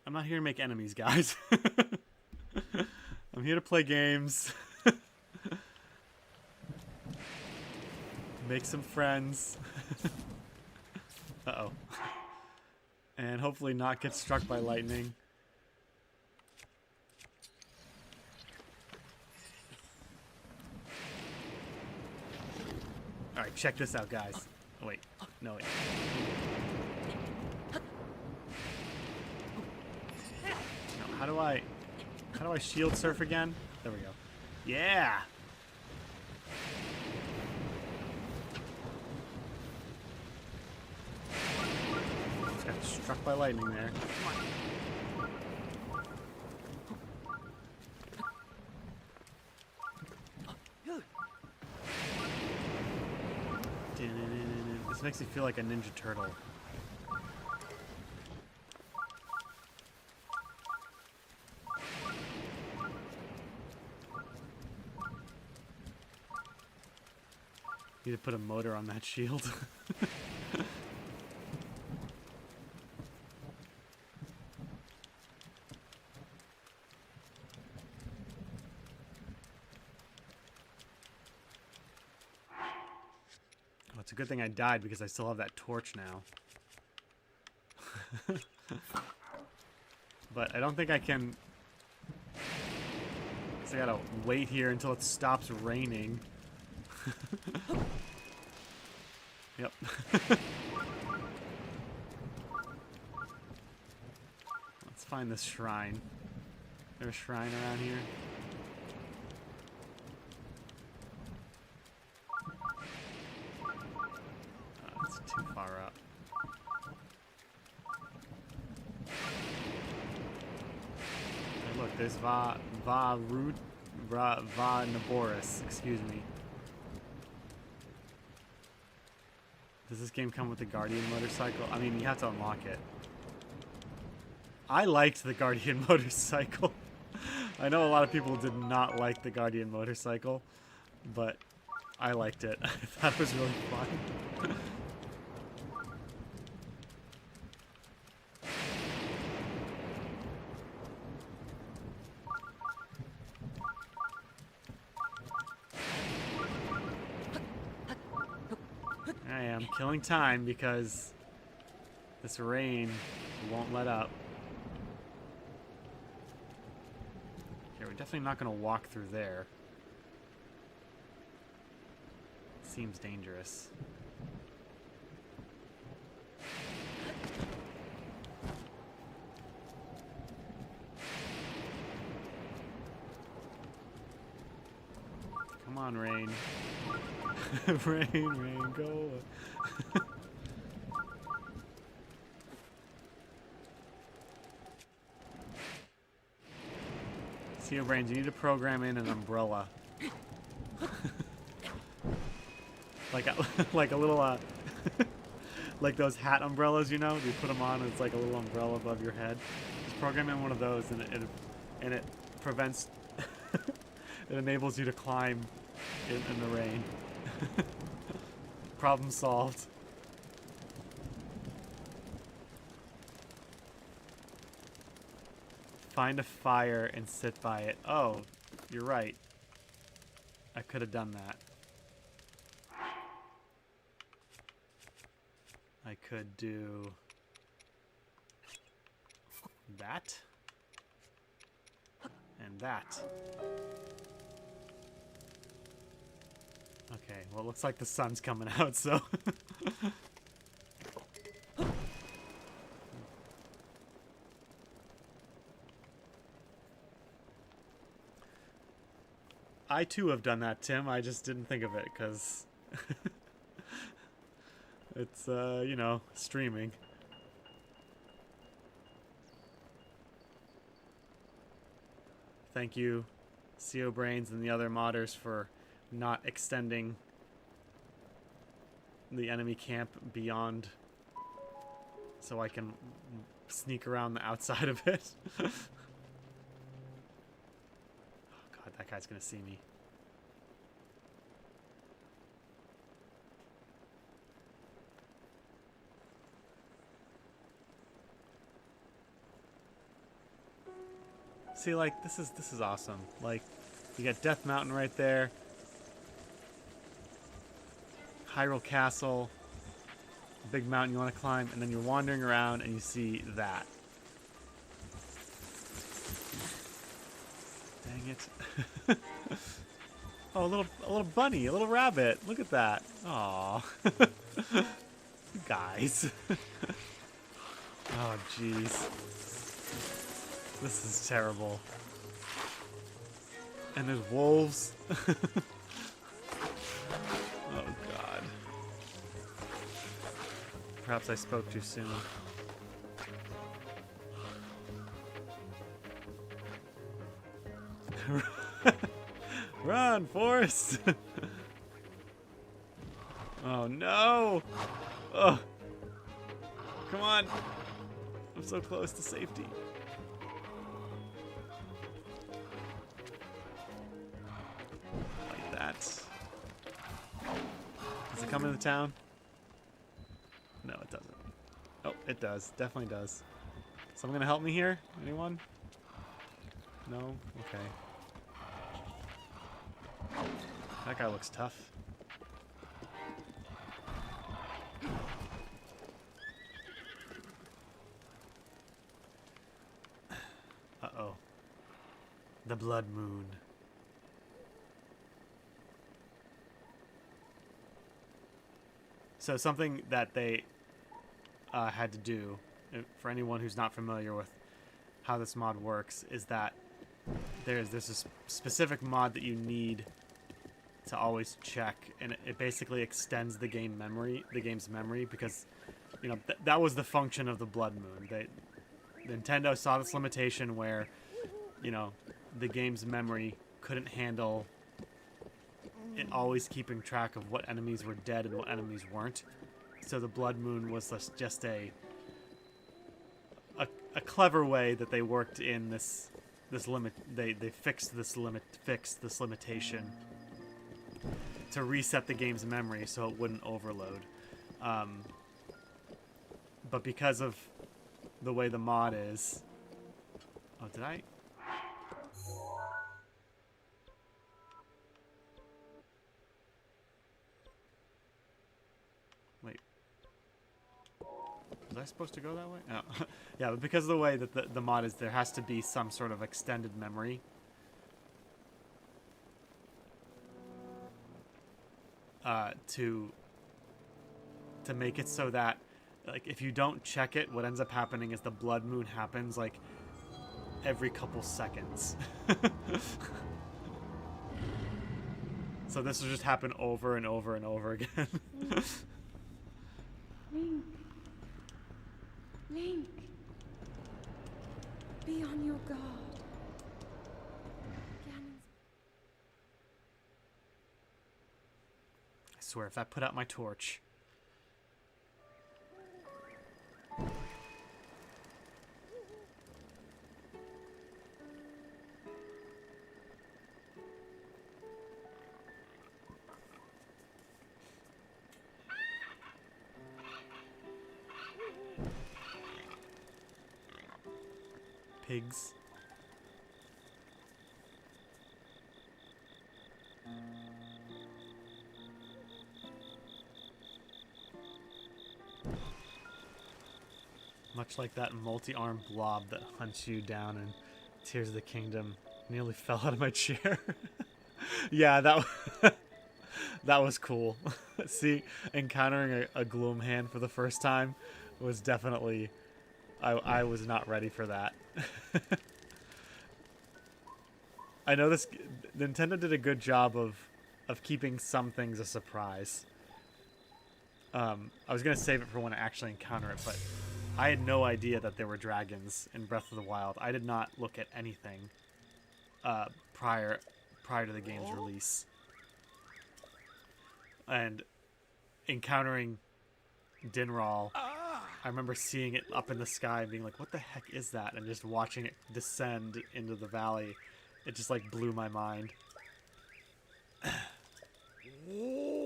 S1: I'm not here to make enemies, guys. I'm here to play games. Make some friends. Uh-oh. And hopefully not get struck by lightning. Alright, check this out, guys. Oh, wait. No, wait. No, how do I shield surf again? There we go. Yeah! Just got struck by lightning there. This makes me feel like a Ninja Turtle. Need to put a motor on that shield. Oh, it's a good thing I died because I still have that torch now. But I don't think I can... So I gotta wait here until it stops raining. Yep. Let's find this shrine. Is there a shrine around here? Oh, it's too far up. Hey, look, there's Va Naboris, excuse me. Does this game come with the Guardian motorcycle? I mean, you have to unlock it. I liked the Guardian motorcycle. I know a lot of people did not like the Guardian motorcycle, but I liked it. I thought it was really fun. I am killing time because this rain won't let up. Okay, we're definitely not going to walk through there. Seems dangerous. Come on, rain. Rain, rain, go away. Sea Brains, you need to program in an umbrella. like a little like those hat umbrellas, you know? You put them on and it's like a little umbrella above your head. Just program in one of those and it prevents it enables you to climb in the rain. Problem solved. Find a fire and sit by it. Oh, you're right. I could have done that. I could do that and that. Okay, well, it looks like the sun's coming out, so. I too have done that, Tim. I just didn't think of it because it's, you know, streaming. Thank you, CO Brains and the other modders, for not extending the enemy camp beyond so I can sneak around the outside of it. Oh god, that guy's gonna see me. See, like, this is awesome. Like, you got Death Mountain right there. Hyrule Castle. A big mountain you want to climb, and then you're wandering around and you see that. Dang it. Oh, a little bunny, a little rabbit. Look at that. Aw. You guys. Oh, jeez. This is terrible. And there's wolves. Oh, God. Perhaps I spoke too soon. Run, Forrest! Oh, no! Oh. Come on! I'm so close to safety. Like that. Does it come into town? No, it doesn't. Oh, it does. Definitely does. Someone gonna help me here? Anyone? No? Okay. That guy looks tough. Uh-oh. The blood moon. So something that they had to do, for anyone who's not familiar with how this mod works, is that there's this specific mod that you need to always check, and it basically extends the game's memory, because, you know, that was the function of the blood moon. Nintendo saw this limitation where, you know, the game's memory couldn't handle it always keeping track of what enemies were dead and what enemies weren't. So the blood moon was just a clever way that they worked in this limit. They fixed this limitation to reset the game's memory so it wouldn't overload. But because of the way the mod is... Oh, did I... Wait. Was I supposed to go that way? Oh. Yeah, but because of the way that the mod is, there has to be some sort of extended memory. To make it so that, like, if you don't check it, what ends up happening is the blood moon happens, like, every couple seconds. So this will just happen over and over and over again.
S3: Link. Link. Be on your guard. Ganon's
S1: I swear, if I put out my torch. Pigs. Much like that multi-armed blob that hunts you down in Tears of the Kingdom. Nearly fell out of my chair. Yeah, that was cool. See, encountering a Gloom hand for the first time was definitely... I was not ready for that. I know Nintendo did a good job of keeping some things a surprise. I was gonna save it for when I actually encounter it, but I had no idea that there were dragons in Breath of the Wild. I did not look at anything prior to the game's release. And encountering Dinral, I remember seeing it up in the sky and being like, what the heck is that? And just watching it descend into the valley. It just like blew my mind.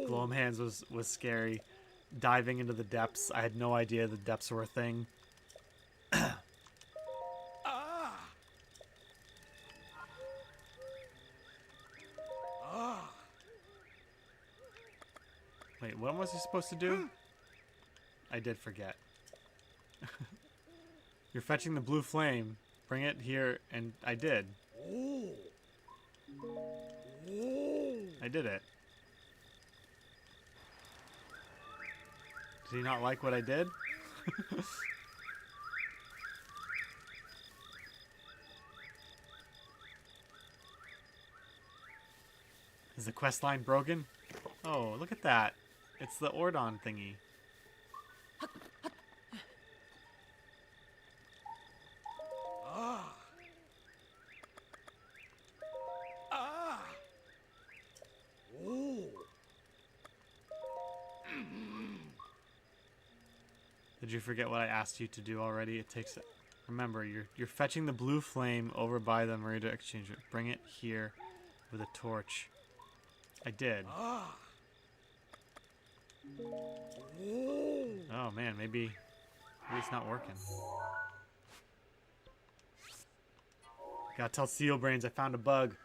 S1: Gloam Hands was scary. Diving into the depths, I had no idea the depths were a thing. Wait, what was he supposed to do? I did forget. You're fetching the blue flame. Bring it here, and I did. I did it. Did he not like what I did? Is the quest line broken? Oh, look at that. It's the Ordon thingy. Did you forget what I asked you to do already? It takes... Remember, you're fetching the blue flame over by the Merida Exchange. Bring it here with a torch. I did. Oh man, maybe it's not working. Gotta tell Seal Brains I found a bug.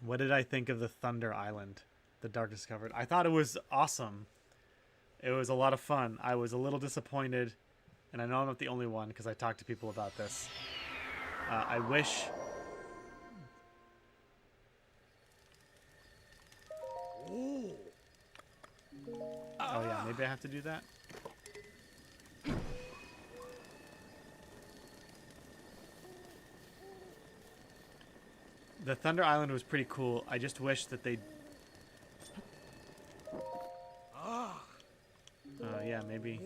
S1: What did I think of the Thunder Island? The Dark Discovered. I thought it was awesome. It was a lot of fun. I was a little disappointed, and I know I'm not the only one because I talked to people about this. I wish... Oh yeah, maybe I have to do that? The Thunder Island was pretty cool. I just wish that they... yeah, maybe...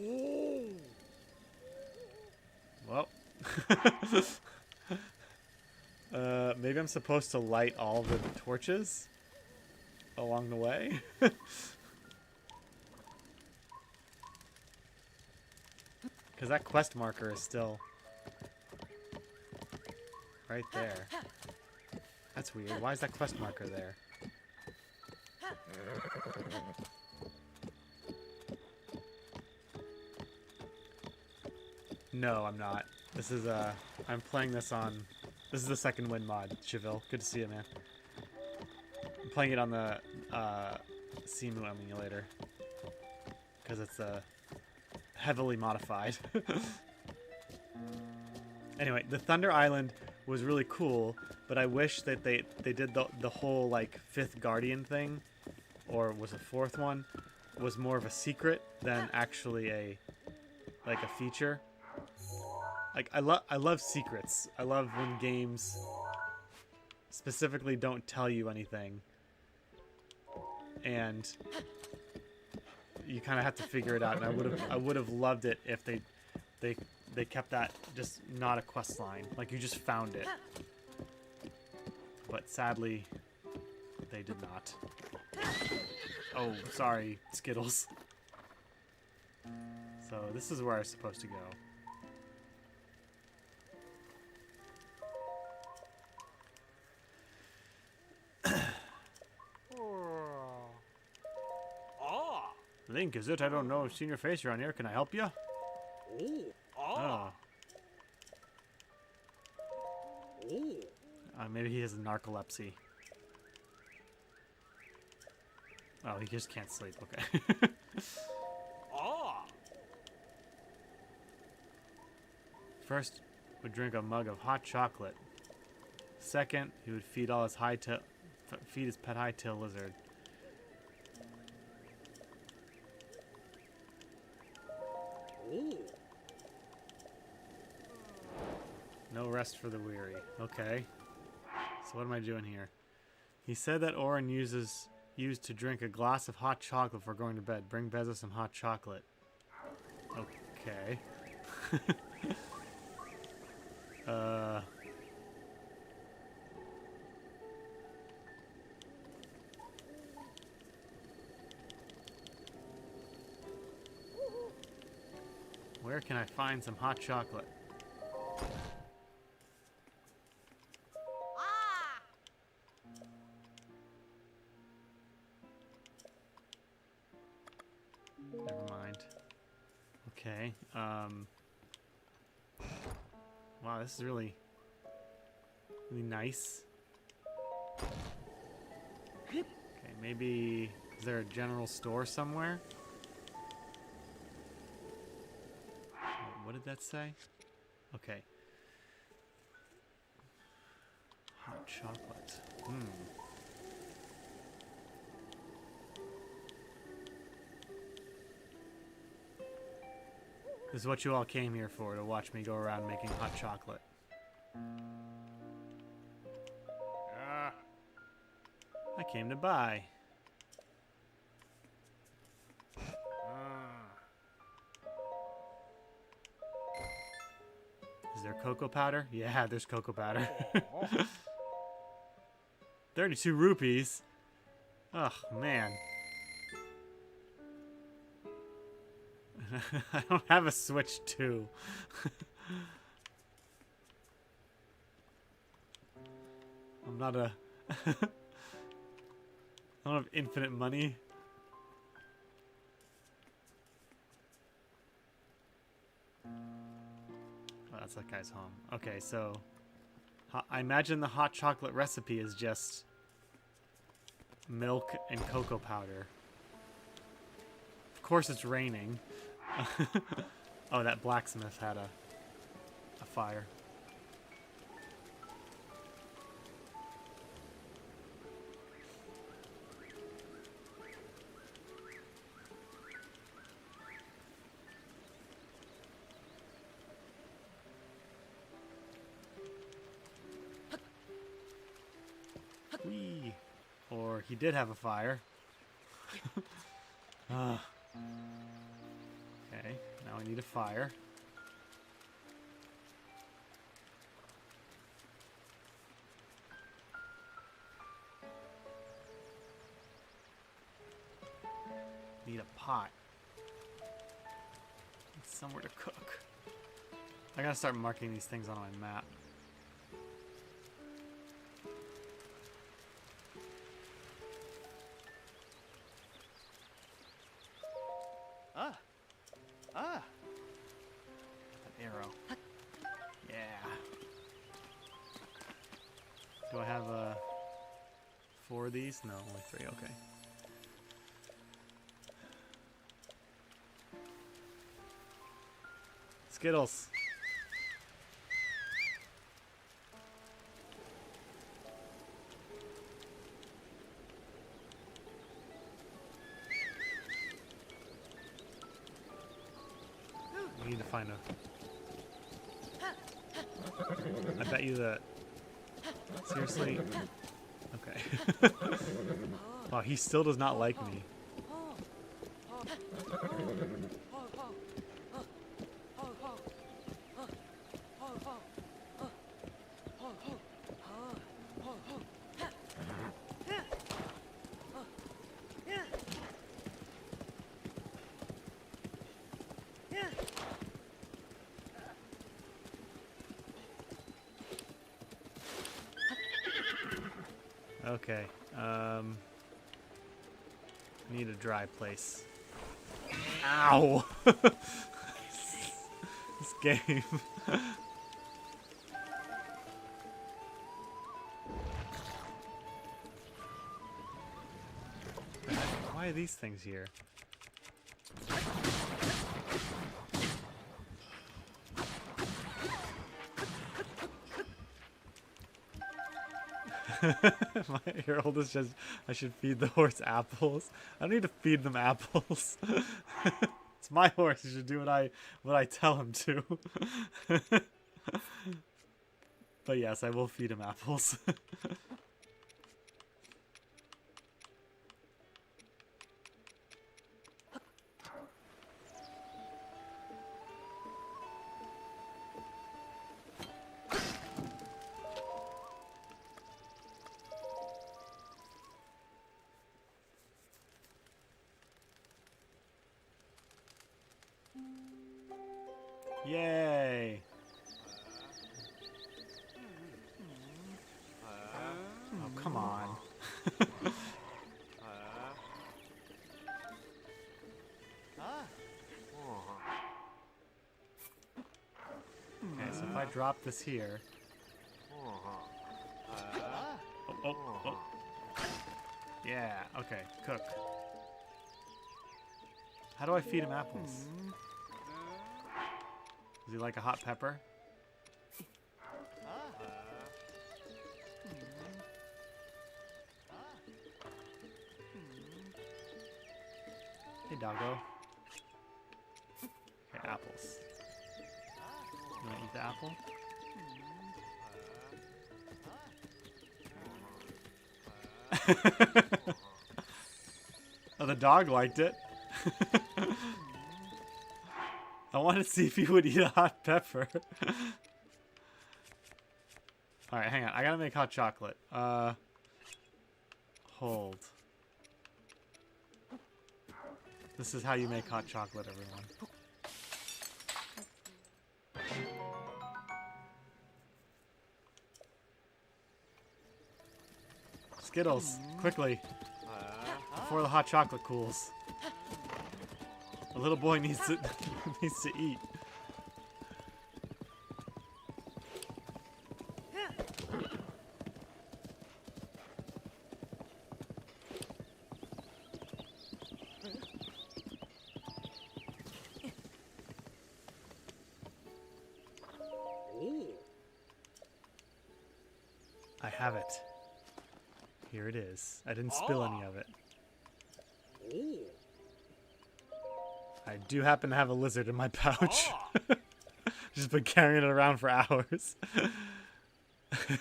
S1: Well... maybe I'm supposed to light all the torches along the way? Because that quest marker is still right there. That's weird. Why is that quest marker there? No, I'm not. This is I'm playing this on... This is the Second Wind mod, Cheville. Good to see you, man. I'm playing it on the Simu emulator. Because it's heavily modified. Anyway, the Thunder Island was really cool, but I wish that they did the whole like 5th Guardian thing, or was a 4th one, was more of a secret than actually a feature. Like, I love secrets. I love when games specifically don't tell you anything. And you kind of have to figure it out. And I would have loved it if they kept that just not a quest line. Like, you just found it. But sadly, they did not. Oh, sorry, Skittles. So this is where I'm supposed to go. Link, is it? I don't know. I've seen your face around here. Can I help you? Oh. Maybe he has narcolepsy. Oh, he just can't sleep. Okay. First, would drink a mug of hot chocolate. Second, he would feed all his feed his pet high-tail lizard. No rest for the weary. Okay. So what am I doing here? He said that Orin used to drink a glass of hot chocolate before going to bed. Bring Beza some hot chocolate. Okay. Where can I find some hot chocolate? Never mind. Okay. Wow, this is really nice. Okay, maybe is there a general store somewhere? What did that say? Okay. Hot chocolate. This is what you all came here for, to watch me go around making hot chocolate. I came to buy. Is there cocoa powder? Yeah, there's cocoa powder. 32 rupees. Oh, man. I don't have a Switch 2. I'm not a... I don't have infinite money. Oh, that's that guy's home. Okay, so... I imagine the hot chocolate recipe is just... milk and cocoa powder. Of course it's raining. Oh, that blacksmith had a fire. Whee! Or he did have a fire. Okay, now I need a fire. Need a pot. Need somewhere to cook. I gotta start marking these things on my map. An arrow. Yeah. Do I have 4 of these? No, only 3. Okay. Skittles. We need to find a I bet you that... Seriously? Okay. Wow, he still does not like me. Okay. Need a dry place. Ow! This game. Why are these things here? My Herald is just, I should feed the horse apples. I don't need to feed them apples. It's my horse. He should do what I tell him to. But yes, I will feed him apples. Yay! Oh, come on. Okay, so if I drop this here... Oh. Yeah, okay, cook. How do I feed him apples? Does he like a hot pepper? Hey, doggo. Okay, apples. You wanna eat the apple? Oh, the dog liked it. I want to see if he would eat a hot pepper. Alright, hang on. I gotta make hot chocolate. Hold. This is how you make hot chocolate, everyone. Skittles, quickly. Before the hot chocolate cools. The little boy needs to needs to eat. I have it. Here it is. I didn't spill any of it. I do happen to have a lizard in my pouch. Just been carrying it around for hours.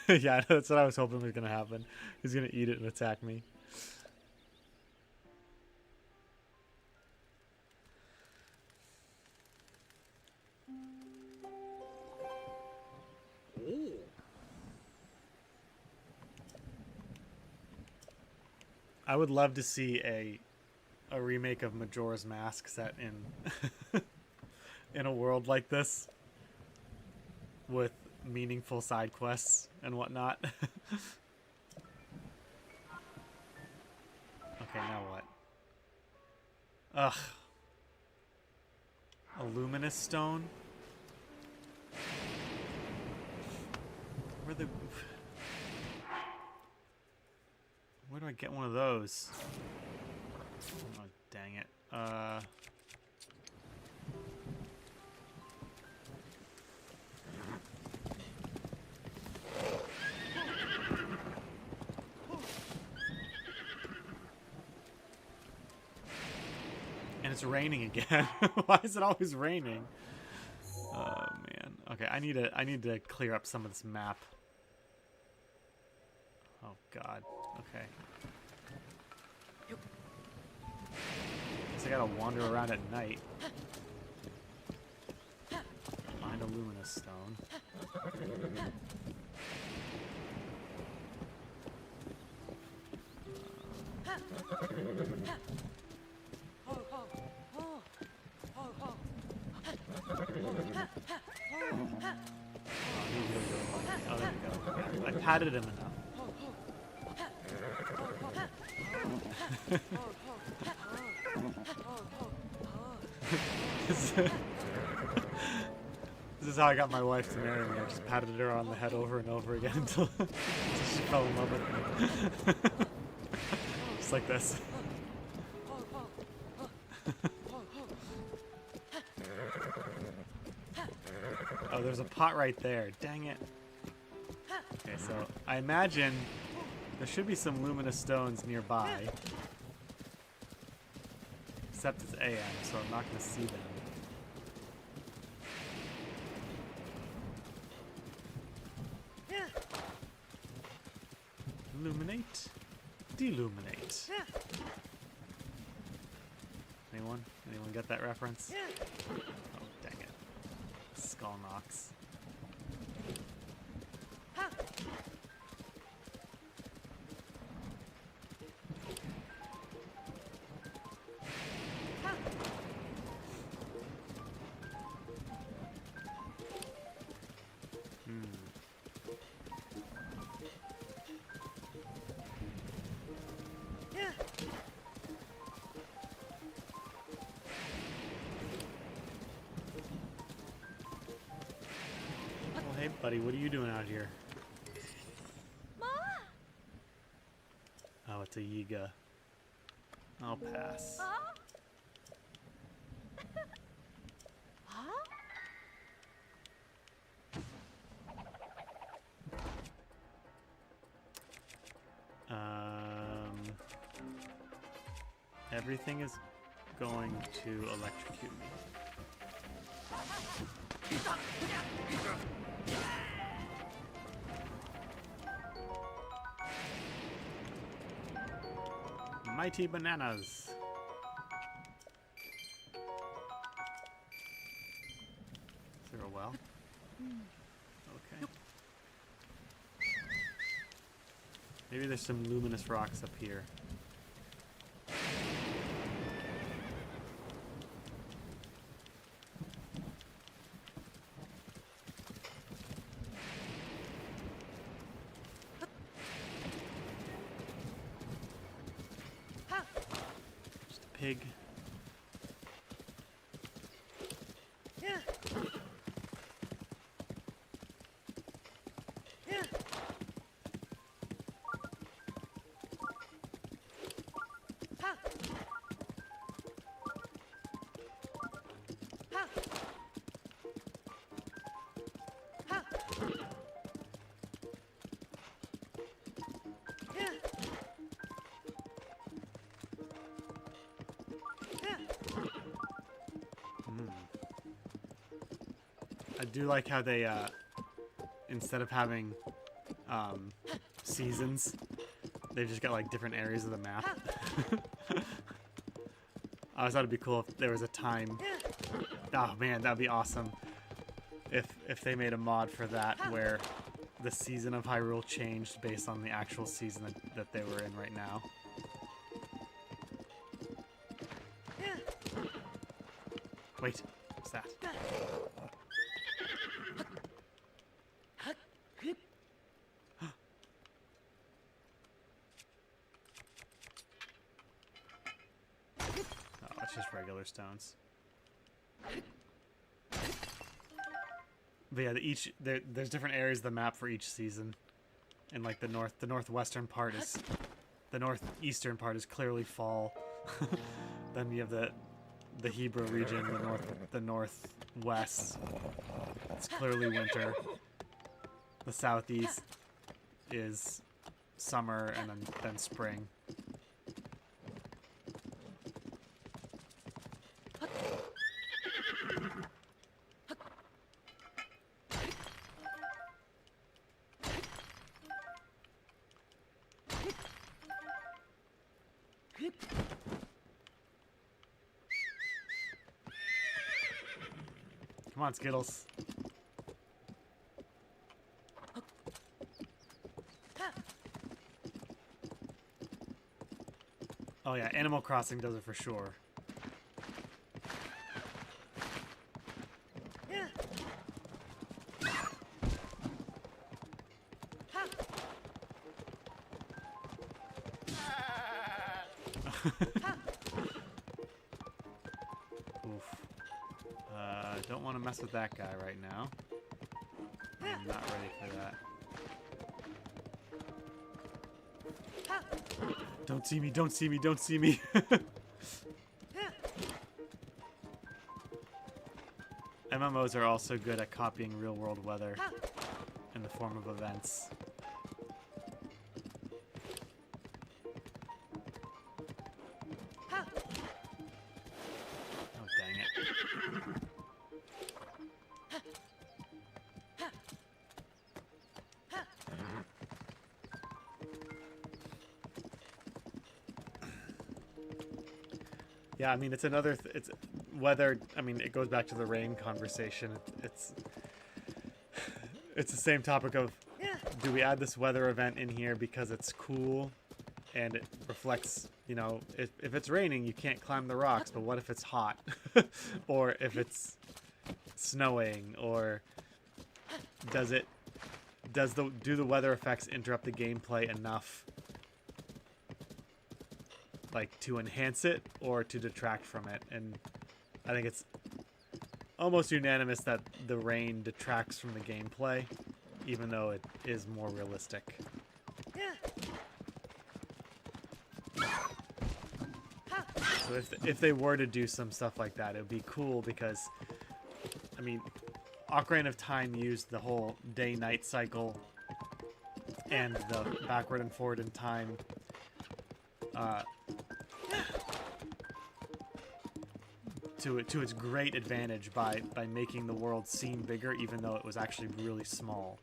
S1: Yeah, that's what I was hoping was going to happen. He's going to eat it and attack me. I would love to see a remake of Majora's Mask set in in a world like this with meaningful side quests and whatnot. Okay, now what? Ugh. A luminous stone? Where do I get one of those? Oh, dang it. And it's raining again. Why is it always raining? Oh, man. Okay, I need to clear up some of this map. Oh god. Okay. Guess I gotta wander around at night. Find a luminous stone. Oh, there we go. Yeah, I patted him enough. This is how I got my wife to marry me. I just patted her on the head over and over again until she fell in love with me. Just like this. Oh, there's a pot right there. Dang it. Okay, so I imagine there should be some luminous stones nearby. Except it's AM, so I'm not going to see them. Illuminate. Deluminate. Anyone? Anyone get that reference? Oh, dang it. Skull knocks. Hey, buddy, what are you doing out here?
S3: Ma?
S1: Oh, it's a Yiga. I'll pass.
S3: Huh? Huh?
S1: Everything is going to electrocute me. Mighty bananas. Is there a well? Okay. Maybe there's some luminous rocks up here. Pig. I do like how they, instead of having seasons, they've just got like different areas of the map. I always thought it'd be cool if there was a time. Oh man, that'd be awesome. If they made a mod for that where the season of Hyrule changed based on the actual season that they were in right now. Wait, what's that? Oh, it's just regular stones. But yeah, there's different areas of the map for each season. And like the northwestern part is, the northeastern part is clearly fall. Then you have the Hebrew region, the northwest. It's clearly winter. The southeast is summer and then spring. Come on, Skittles. Oh yeah, Animal Crossing does it for sure. Oof. Don't want to mess with that guy right now. I'm not ready for that. Don't see me, don't see me, don't see me. MMOs are also good at copying real-world weather in the form of events. Oh, dang it. Yeah, I mean, it's another... it's weather... I mean, it goes back to the rain conversation. It's the same topic of, do we add this weather event in here because it's cool and it reflects, you know, if it's raining, you can't climb the rocks, but what if it's hot? Or if it's snowing, or do the weather effects interrupt the gameplay enough, like, to enhance it or to detract from it? And I think it's almost unanimous that the rain detracts from the gameplay, even though it is more realistic. So if they were to do some stuff like that, it would be cool because, I mean, Ocarina of Time used the whole day-night cycle and the backward and forward in time to its great advantage by making the world seem bigger, even though it was actually really small.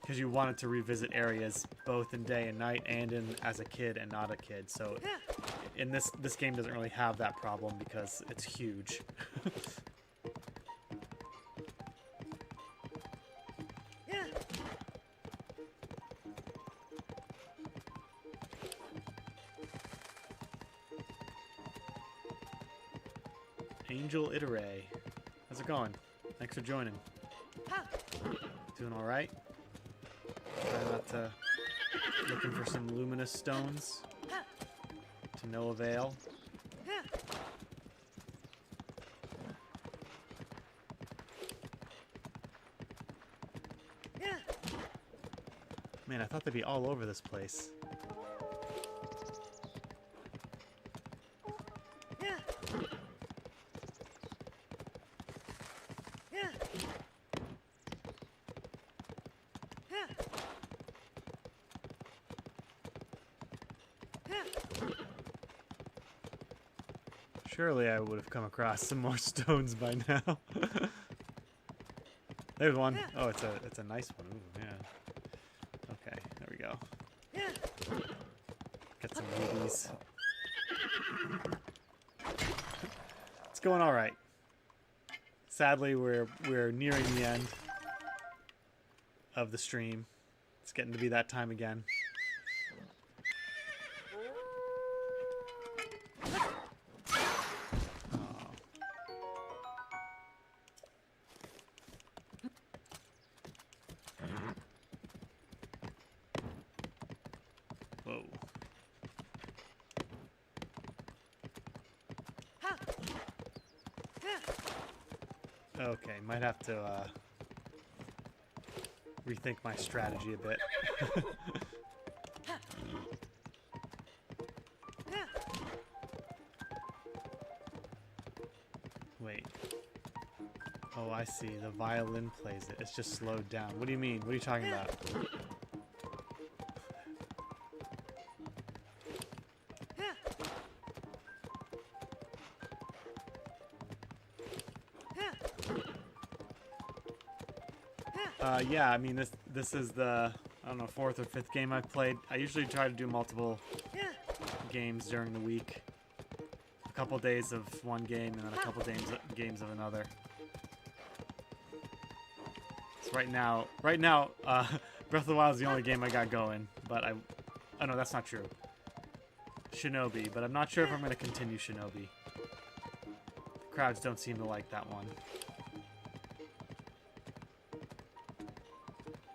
S1: Because you wanted to revisit areas both in day and night, and in as a kid and not a kid. So in this game doesn't really have that problem because it's huge. Angel Itare. How's it going? Thanks for joining. Doing alright? Trying not to... looking for some luminous stones. To no avail. Man, I thought they'd be all over this place. Surely I would have come across some more stones by now. There's one. Oh, it's a nice one. Ooh, yeah. Okay, there we go. Get some rubies. It's going all right. Sadly, we're nearing the end of the stream. It's getting to be that time again. Okay, might have to rethink my strategy a bit. Wait. Oh, I see. The violin plays it. It's just slowed down. What do you mean? What are you talking about? Yeah, I mean, this is the, I don't know, 4th or 5th game I've played. I usually try to do multiple games during the week. A couple days of one game and then a couple games of another. right now. Right now, Breath of the Wild is the only game I got going. But oh no, that's not true. Shinobi, but I'm not sure if I'm going to continue Shinobi. The crowds don't seem to like that one.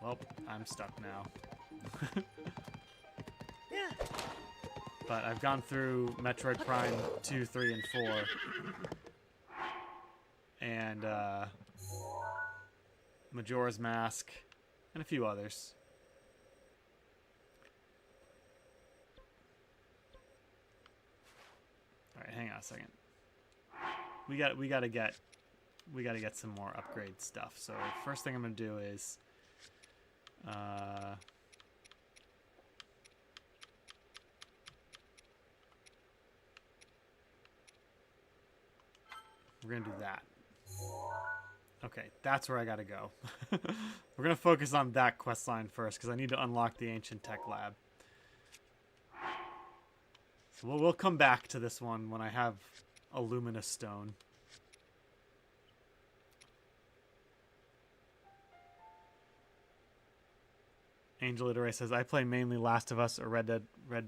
S1: Well, I'm stuck now. But I've gone through Metroid Prime 2, 3, and 4. And, Majora's Mask, and a few others. Alright, hang on a second. We gotta get some more upgrade stuff. So first thing I'm gonna do is we're gonna do that. Okay, that's where I gotta go. We're gonna focus on that quest line first because I need to unlock the Ancient Tech Lab. So we'll come back to this one when I have a Luminous Stone. Angel Iteray says, I play mainly Last of Us or Red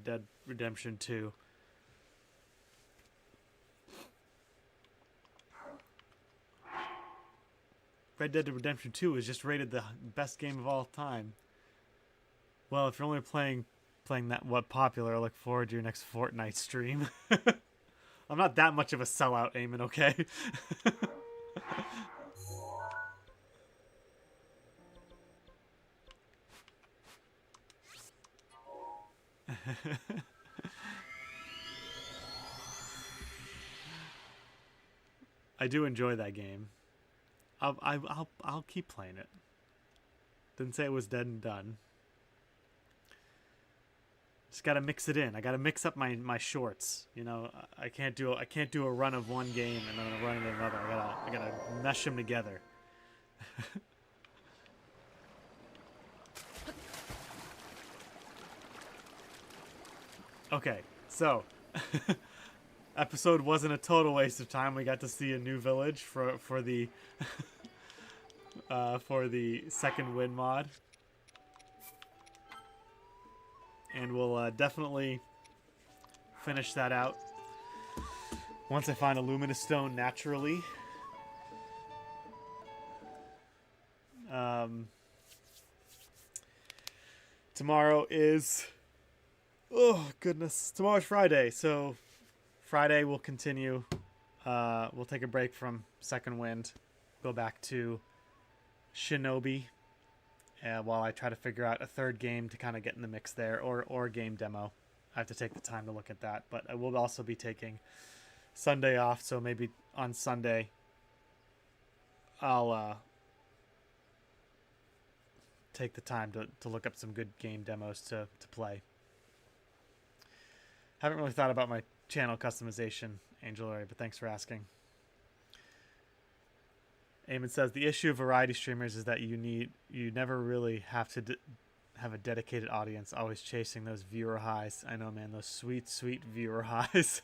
S1: Dead Redemption 2. Red Dead Redemption 2 is just rated the best game of all time. Well, if you're only playing that what popular, I look forward to your next Fortnite stream. I'm not that much of a sellout, Eamon, okay? I do enjoy that game. I'll keep playing it. Didn't say it was dead and done. Just gotta mix it in. I gotta mix up my shorts. You know, I can't do a run of one game and then a run of another. I gotta mesh them together. Okay, so episode wasn't a total waste of time. We got to see a new village for the for the second win mod. And we'll definitely finish that out once I find a Luminous Stone naturally. Tomorrow is... Oh, goodness. Tomorrow's Friday, so Friday we'll continue. We'll take a break from Second Wind. Go back to Shinobi. While I try to figure out a third game to kind of get in the mix there, or a game demo. I have to take the time to look at that. But I will also be taking Sunday off, so maybe on Sunday I'll take the time to look up some good game demos to play. Haven't really thought about my channel customization, Angel Ray, but thanks for asking. Eamon says, the issue of variety streamers is that you never really have to have a dedicated audience, always chasing those viewer highs. I know, man, those sweet, sweet viewer highs.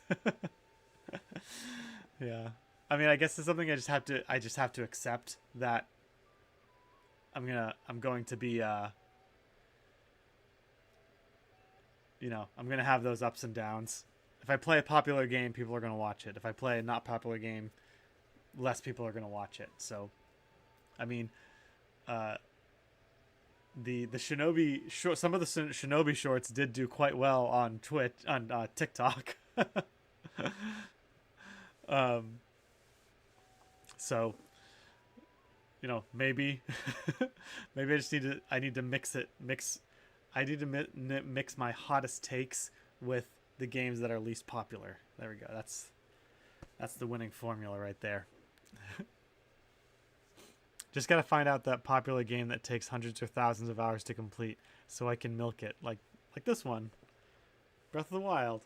S1: Yeah. I mean, I guess it's something I just have to accept that I'm going to be, you know, I'm going to have those ups and downs. If I play a popular game, people are going to watch it. If I play a not popular game, less people are going to watch it. So, I mean, the Shinobi short, some of the Shinobi shorts did do quite well on TikTok. So, you know, maybe I just need to mix my hottest takes with the games that are least popular. There we go. That's the winning formula right there. Just gotta find out that popular game that takes hundreds or thousands of hours to complete, so I can milk it like this one, Breath of the Wild.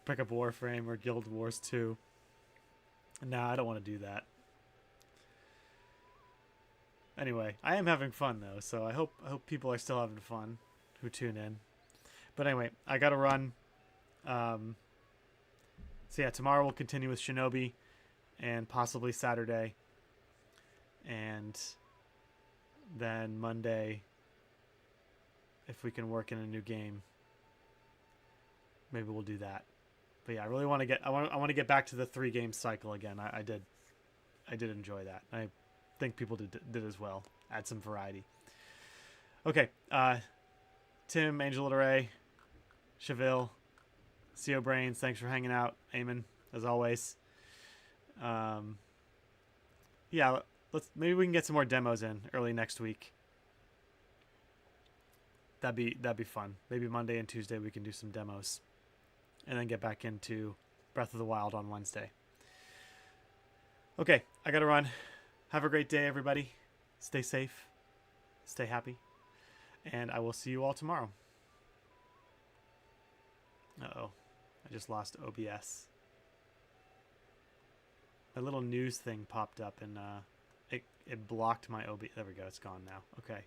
S1: Pick up Warframe or Guild Wars 2. Nah, I don't want to do that. Anyway, I am having fun though, so I hope people are still having fun who tune in. But anyway, I gotta run. So yeah, tomorrow we'll continue with Shinobi, and possibly Saturday And then Monday, if we can work in a new game, maybe we'll do that. But yeah, I really want to get I want to get back to the 3-game cycle again. I did enjoy that. I think people did as well. Add some variety. Okay, Tim, Angel Ray, Cheville, CO Brains, thanks for hanging out. Eamon, as always. Yeah, maybe we can get some more demos in early next week. That'd be fun. Maybe Monday and Tuesday we can do some demos, and then get back into Breath of the Wild on Wednesday. Okay, I gotta run. Have a great day, everybody. Stay safe. Stay happy. And I will see you all tomorrow. Uh-oh. I just lost OBS. A little news thing popped up and it blocked my OBS. There we go. It's gone now. Okay.